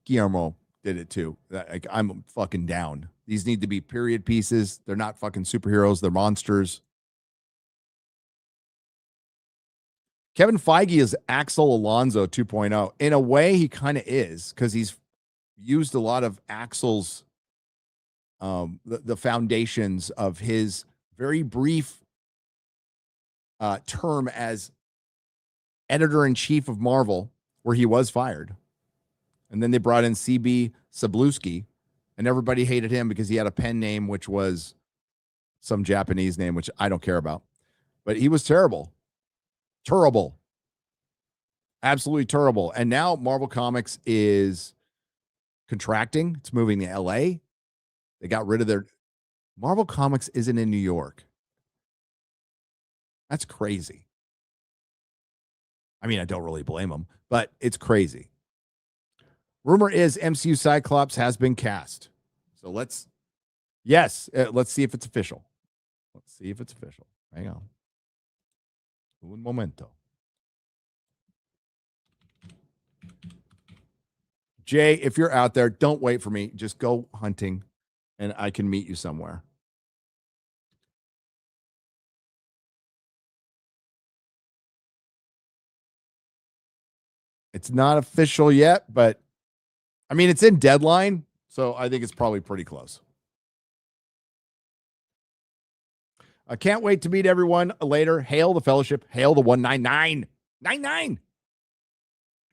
Guillermo did it too. Like, I'm fucking down. These need to be period pieces. They're not fucking superheroes. They're monsters. Kevin Feige is Axel Alonso 2.0. In a way, he kind of is because he's used a lot of Axel's, the foundations of his very brief term as editor-in-chief of Marvel, where he was fired. And then they brought in CB Cebulski, and everybody hated him because he had a pen name, which was some Japanese name, which I don't care about. But he was terrible. Terrible. Absolutely terrible. And now Marvel Comics is contracting. It's moving to LA. They got rid of their... Marvel Comics isn't in New York. That's crazy. I mean, I don't really blame them, but it's crazy. Rumor is MCU Cyclops has been cast. So let's see if it's official. Hang on. Un momento. Jay, if you're out there, don't wait for me. Just go hunting and I can meet you somewhere. It's not official yet, but I mean, it's in deadline, so I think it's probably pretty close. I can't wait to meet everyone later. Hail the fellowship. Hail the 199.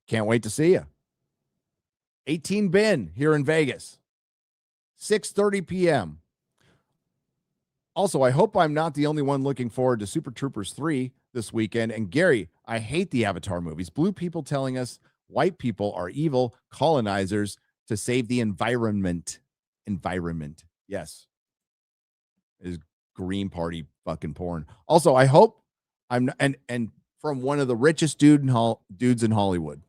Can't wait to see you. 18 Ben here in Vegas. 6:30 p.m. Also, I hope I'm not the only one looking forward to Super Troopers 3 this weekend. And Gary, I hate the Avatar movies. Blue people telling us white people are evil colonizers to save the environment. Yes. Is Green Party fucking porn. Also, I hope I'm and from one of the richest dudes in Hollywood.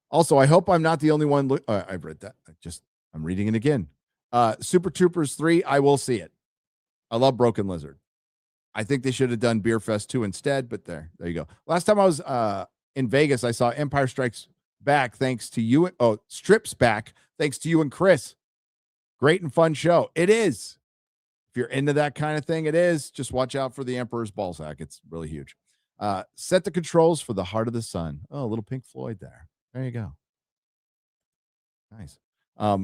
Also, I hope I'm not the only one. I've read that. I'm reading it again. Super Troopers 3, I will see it. I love Broken Lizard. I think they should have done Beer Fest 2 instead, but there you go. Last time I was in Vegas, I saw Empire Strikes Back thanks to you. Strips Back thanks to you and Chris. Great and fun show. It is. If you're into that kind of thing, it is. Just watch out for the Emperor's ballsack. It's really huge. Set the controls for the Heart of the Sun. Oh, a little Pink Floyd there. There you go. Nice.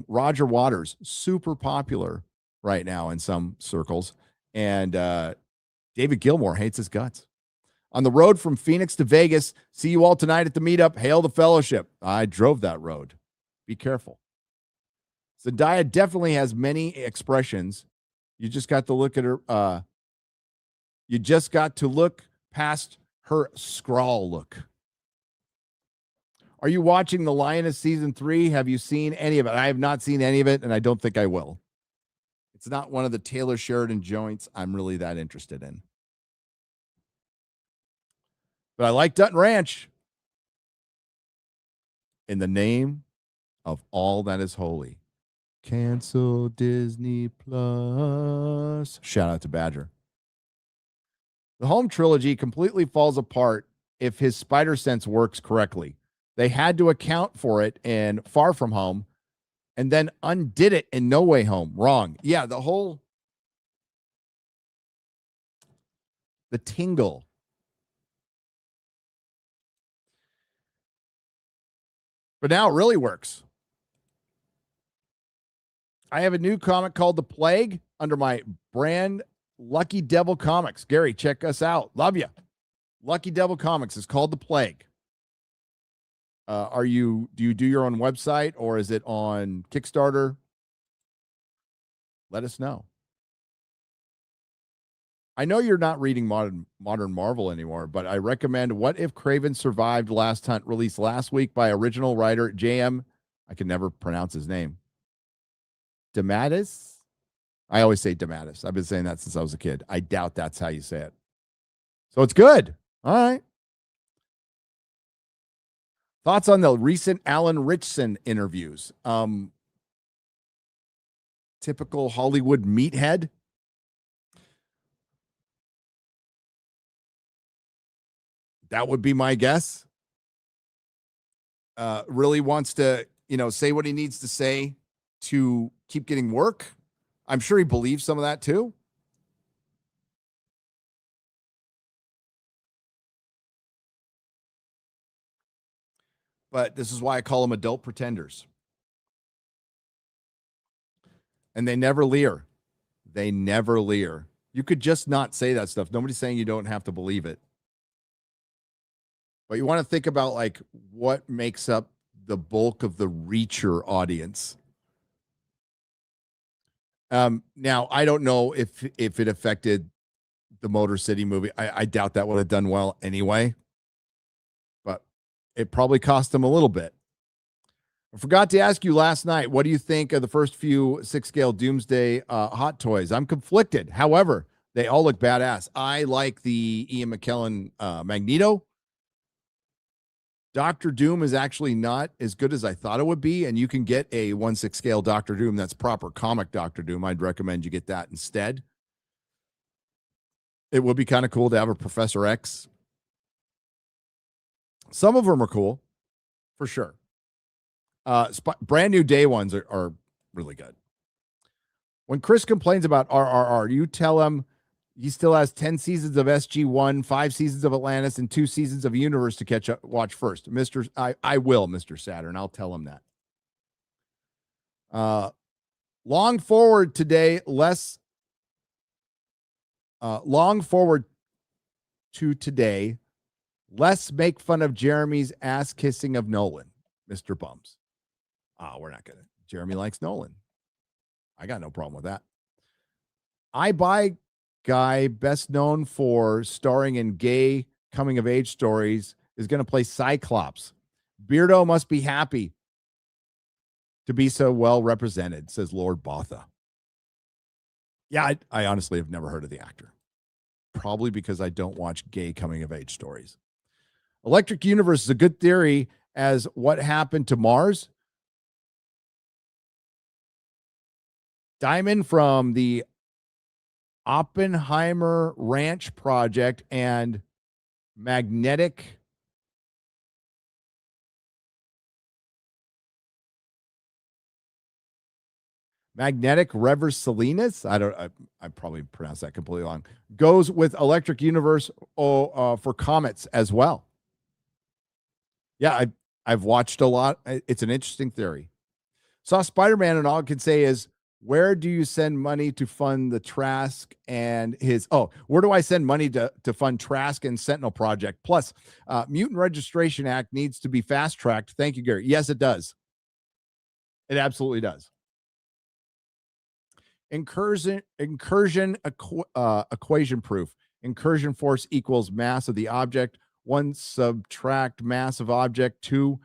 Roger Waters, super popular right now in some circles. And David Gilmour hates his guts. On the road from Phoenix to Vegas. See you all tonight at the meetup. Hail the fellowship. I drove that road. Be careful. Zendaya definitely has many expressions. You just got to look at her. You just got to look past her scrawl look. Are you watching The Lioness season 3? Have you seen any of it? I have not seen any of it, and I don't think I will. It's not one of the Taylor Sheridan joints I'm really that interested in. But I like Dutton Ranch. In the name of all that is holy. Cancel Disney Plus. Shout out to Badger. The Home trilogy completely falls apart if his spider sense works correctly. They had to account for it in Far From Home and then undid it in No Way Home. Wrong. Yeah, the tingle. But now it really works. I have a new comic called The Plague under my brand Lucky Devil Comics. Gary, check us out. Love you. Lucky Devil Comics is called The Plague. Do you do your own website or is it on Kickstarter? Let us know. I know you're not reading modern Marvel anymore, but I recommend What If Kraven Survived Last Hunt, released last week by original writer J.M. I can never pronounce his name. DeMatteis? I always say DeMatteis. I've been saying that since I was a kid. I doubt that's how you say it. So it's good. All right. Thoughts on the recent Alan Ritchson interviews? Typical Hollywood meathead. That would be my guess. Really wants to, say what he needs to say to keep getting work. I'm sure he believes some of that too. But this is why I call them adult pretenders. And they never leer. They never leer. You could just not say that stuff. Nobody's saying you don't have to believe it. But you want to think about what makes up the bulk of the Reacher audience. Now, I don't know if it affected the Motor City movie. I doubt that would have done well anyway. But it probably cost them a little bit. I forgot to ask you last night, what do you think of the first few 6-scale Doomsday Hot Toys? I'm conflicted. However, they all look badass. I like the Ian McKellen Magneto. Dr. Doom is actually not as good as I thought it would be, and you can get a 1/6 scale Dr. Doom that's proper comic Dr. Doom. I'd recommend you get that instead. It would be kind of cool to have a Professor X. Some of them are cool, for sure. Brand new day ones are really good. When Chris complains about RRR, you tell him he still has 10 seasons of SG-1, 5 seasons of Atlantis, and 2 seasons of Universe to watch first. I will, Mr. Saturn. I'll tell him that. Long forward today, long forward to today, let's make fun of Jeremy's ass kissing of Nolan, Mr. Bums. We're not gonna. Jeremy likes Nolan. I got no problem with that. I buy guy best known for starring in gay coming of age stories is going to play Cyclops. Beardo must be happy to be so well represented, says Lord Botha. Yeah, I honestly have never heard of the actor. Probably because I don't watch gay coming of age stories. Electric Universe is a good theory as what happened to Mars. Diamond from the Oppenheimer Ranch Project and Magnetic Magnetic Reversolinus, I probably pronounced that completely wrong, goes with Electric Universe for comets as well. Yeah, I've watched a lot. It's an interesting theory. Saw Spider-Man, and all I can say is, where do you send money to fund the Trask and his... Oh, where do I send money to fund Trask and Sentinel Project? Plus, Mutant Registration Act needs to be fast-tracked. Thank you, Gary. Yes, it does. It absolutely does. Incursion equation proof. Incursion force equals mass of the object. 1 subtract mass of object. 2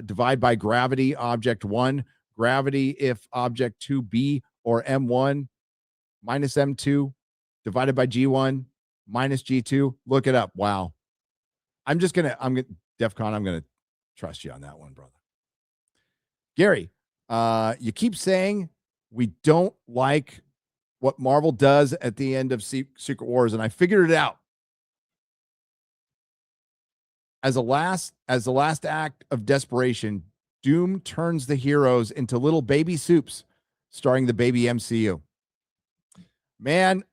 divide by gravity object 1. Gravity if object 2b or m1 minus m2 divided by g1 minus g2. Look it up. Wow. I'm gonna DEFCON, I'm gonna trust you on that one, brother. Gary, you keep saying we don't like what Marvel does at the end of Secret Wars, and I figured it out. As the last act of desperation, Doom turns the heroes into little baby soups, starring the baby MCU. Man,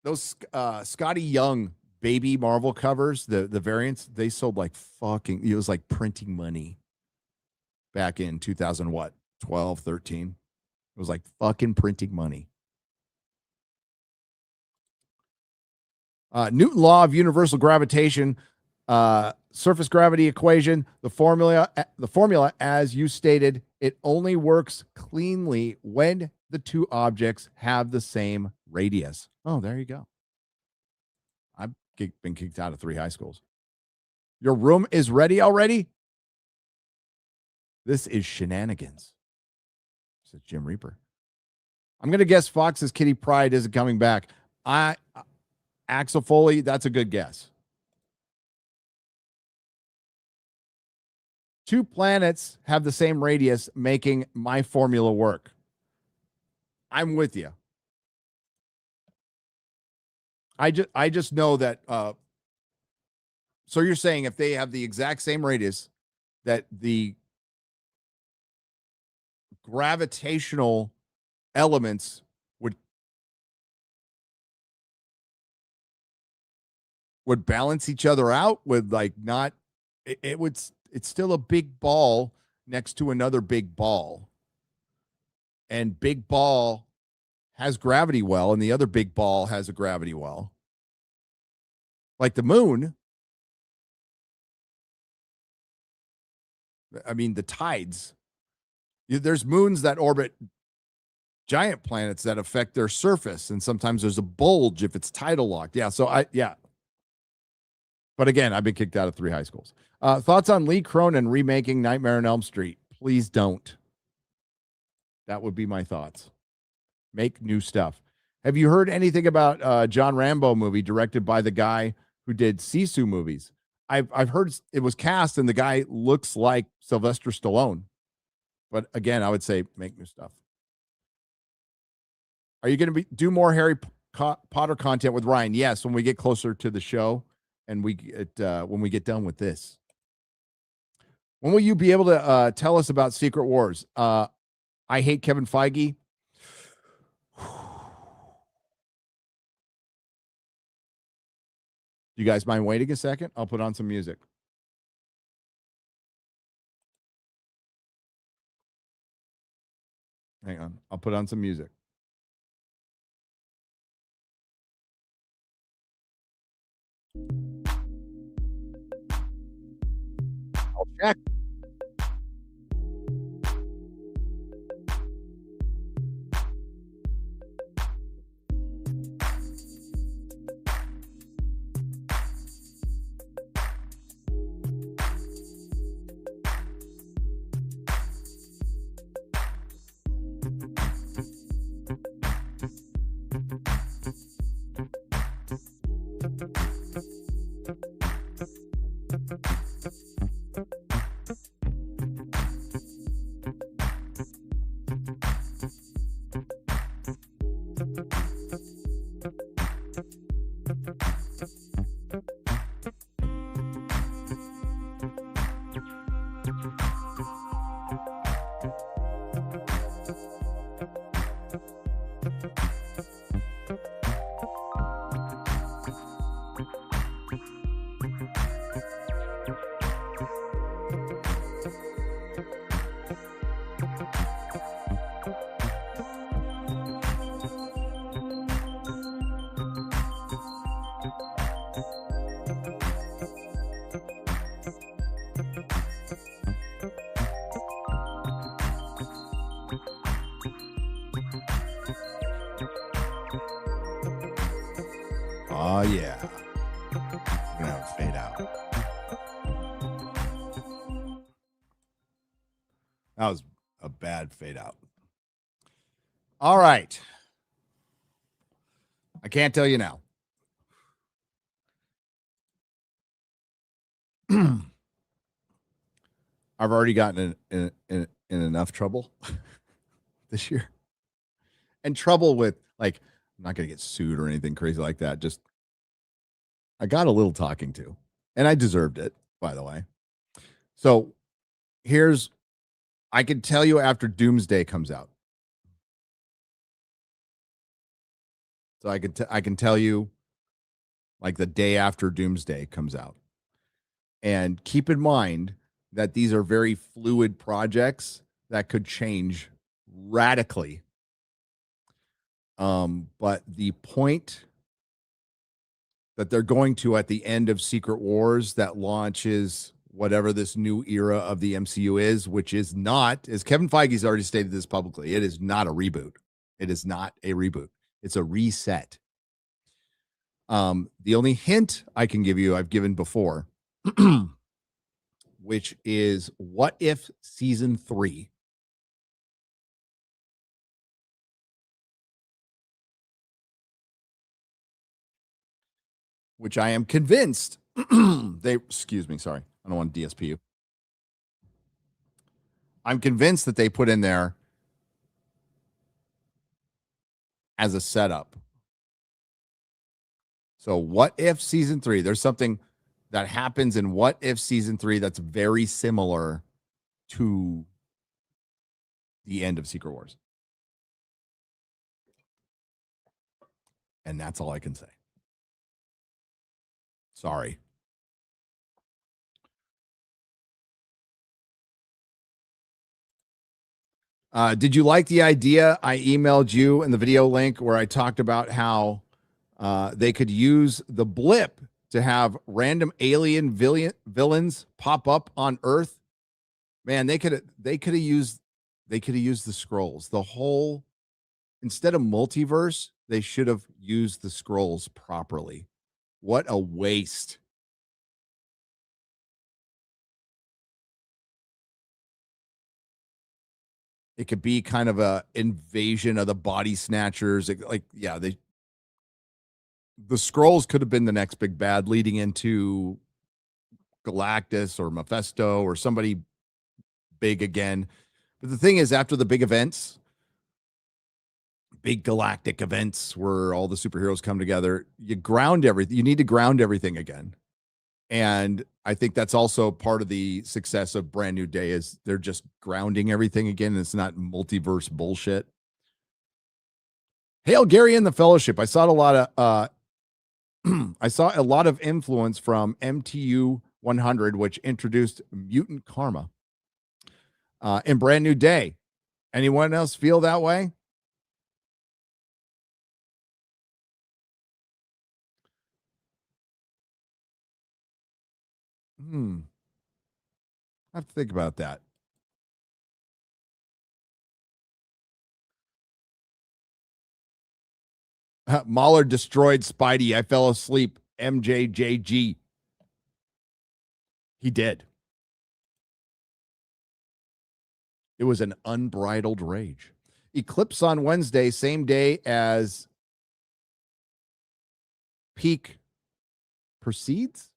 those Scotty Young baby Marvel covers, the variants, they sold like fucking, it was like printing money back in 2000, what, 12, 13? It was like fucking printing money. Newton law of universal gravitation, surface gravity equation, the formula, as you stated, it only works cleanly when the two objects have the same radius. Oh, there you go. I've been kicked out of 3 high schools. Your room is ready already? This is shenanigans, said Jim Reaper. I'm going to guess Fox's Kitty Pryde isn't coming back. Axel Foley, that's a good guess. 2 planets have the same radius, making my formula work. I'm with you. I just know that. So you're saying if they have the exact same radius, that the gravitational elements would balance each other out with like not, it's still a big ball next to another big ball. And big ball has gravity well, and the other big ball has a gravity well. Like the moon. I mean, the tides. There's moons that orbit giant planets that affect their surface, and sometimes there's a bulge if it's tidal locked. Yeah, so yeah. But again, I've been kicked out of 3 high schools. Thoughts on Lee Cronin remaking Nightmare on Elm Street? Please don't. That would be my thoughts. Make new stuff. Have you heard anything about John Rambo movie directed by the guy who did Sisu movies? I've heard it was cast and the guy looks like Sylvester Stallone. But again, I would say make new stuff. Are you going to do more Harry Potter content with Ryan? Yes, when we get closer to the show. And when we get done with this, when will you be able to tell us about Secret Wars? I hate Kevin Feige. You guys mind waiting a second? I'll put on some music. Hang on. I'll put on some music. I'll check. Oh, yeah. We're going to have a fade out. That was a bad fade out. All right. I can't tell you now. I've already gotten in enough trouble this year. And trouble with, like, I'm not going to get sued or anything crazy like that. Just, I got a little talking to, and I deserved it, by the way. So I can tell you after Doomsday comes out. So I can tell you like the day after Doomsday comes out. And keep in mind that these are very fluid projects that could change radically. But the point that they're going to at the end of Secret Wars that launches whatever this new era of the MCU is, which is not, as Kevin Feige's already stated this publicly, it is not a reboot. It is not a reboot. It's a reset. The only hint I can give you, I've given before, which is what if season 3 which I am convinced excuse me, sorry. I don't want to DSP you. I'm convinced that they put in there as a setup. So what if season 3, there's something that happens in what if season 3 that's very similar to the end of Secret Wars. And that's all I can say. Sorry. Did you like the idea I emailed you in the video link where I talked about how they could use the blip to have random alien villains pop up on Earth? Man, they could have used the scrolls. The whole, instead of multiverse, they should have used the scrolls properly. What a waste. It could be kind of a invasion of the body snatchers. The scrolls could have been the next big bad leading into Galactus or Mephisto or somebody big again. But the thing is, after the big events, big galactic events where all the superheroes come together, you ground everything. You need to ground everything again. And I think that's also part of the success of Brand New Day is they're just grounding everything again. It's not multiverse bullshit. Hail Gary and the Fellowship. I saw a lot of I saw a lot of influence from MTU 100, which introduced mutant karma in Brand New Day. Anyone else feel that way? I have to think about that. Mahler destroyed Spidey. I fell asleep. MJJG. He did. It was an unbridled rage. Eclipse on Wednesday, same day as Peak proceeds.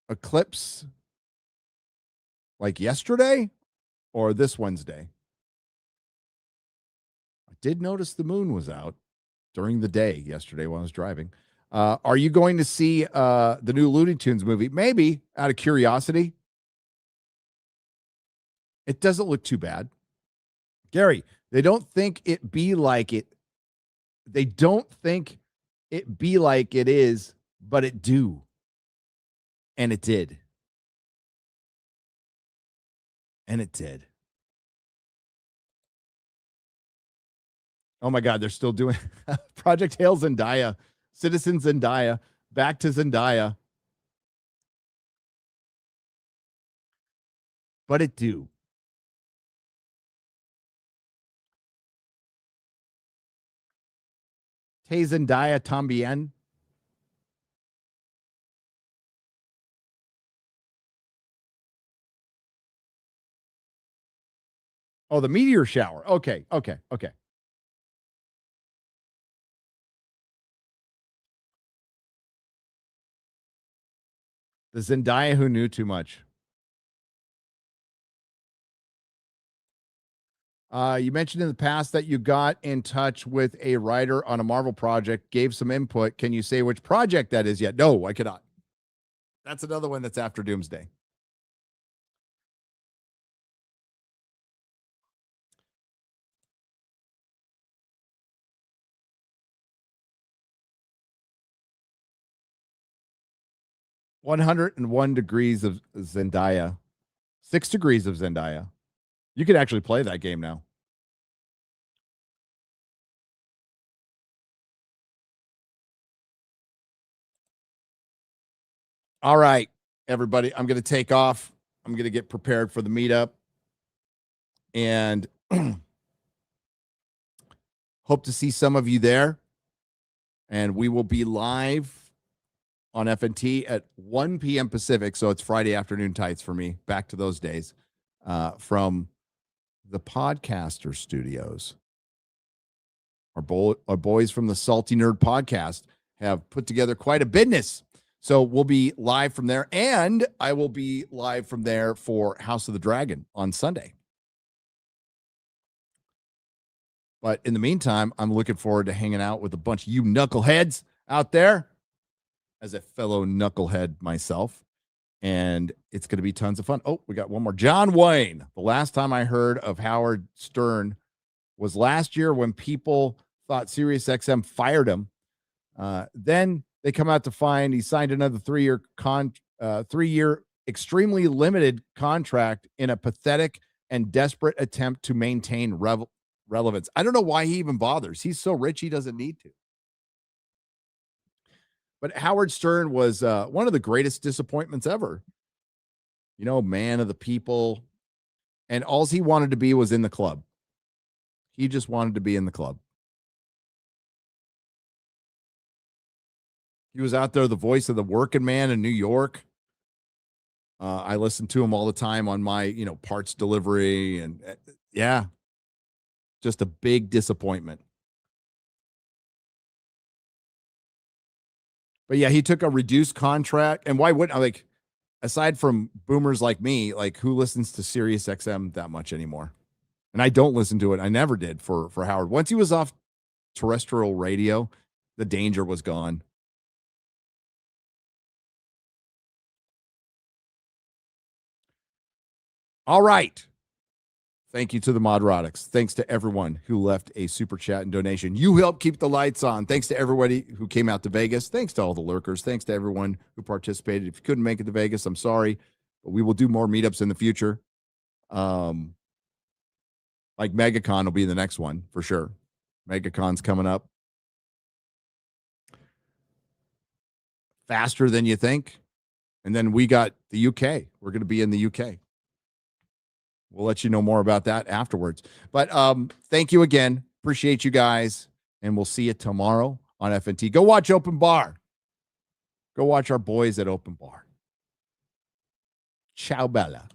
Eclipse like yesterday or this Wednesday? I did notice the moon was out during the day yesterday while I was driving. Are you going to see the new Looney Tunes movie? Maybe, out of curiosity. It doesn't look too bad. Gary, they don't think it be like it. They don't think it be like it is, but it do. And it did. And it did. Oh my God, they're still doing Project Hail Zendaya, Citizen Zendaya, back to Zendaya. But it do. Que Zendaya también. Oh, the meteor shower. Okay. The Zendaya who knew too much. You mentioned in the past that you got in touch with a writer on a Marvel project, gave some input. Can you say which project that is yet? No, I cannot. That's another one that's after Doomsday. "101 Degrees of Zendaya." 6 Degrees of Zendaya. You could actually play that game now. All right, everybody. I'm going to take off. I'm going to get prepared for the meetup. And hope to see some of you there. And we will be live on FNT at 1 p.m. Pacific. So it's Friday afternoon tights for me. Back to those days from the Podcaster Studios. Our boys from the Salty Nerd Podcast have put together quite a business. So we'll be live from there. And I will be live from there for House of the Dragon on Sunday. But in the meantime, I'm looking forward to hanging out with a bunch of you knuckleheads out there as a fellow knucklehead myself. And it's going to be tons of fun. Oh, we got one more. John Wayne. The last time I heard of Howard Stern was last year when people thought SiriusXM fired him. Then they come out to find he signed another 3-year extremely limited contract in a pathetic and desperate attempt to maintain relevance. I don't know why he even bothers. He's so rich he doesn't need to. But Howard Stern was one of the greatest disappointments ever. You know, man of the people. And all he wanted to be was in the club. He just wanted to be in the club. He was out there, the voice of the working man in New York. I listen to him all the time on my, parts delivery. And yeah, just a big disappointment. But yeah, he took a reduced contract. And why wouldn't aside from boomers like me, who listens to SiriusXM that much anymore? And I don't listen to it. I never did for Howard. Once he was off terrestrial radio, the danger was gone. All right. Thank you to the Modrotics. Thanks to everyone who left a super chat and donation. You help keep the lights on. Thanks to everybody who came out to Vegas. Thanks to all the lurkers. Thanks to everyone who participated. If you couldn't make it to Vegas, I'm sorry, but we will do more meetups in the future. Like MegaCon will be the next one for sure. MegaCon's coming up faster than you think. And then we got the UK. We're going to be in the UK. We'll let you know more about that afterwards. But thank you again. Appreciate you guys. And we'll see you tomorrow on FNT. Go watch Open Bar. Go watch our boys at Open Bar. Ciao, Bella.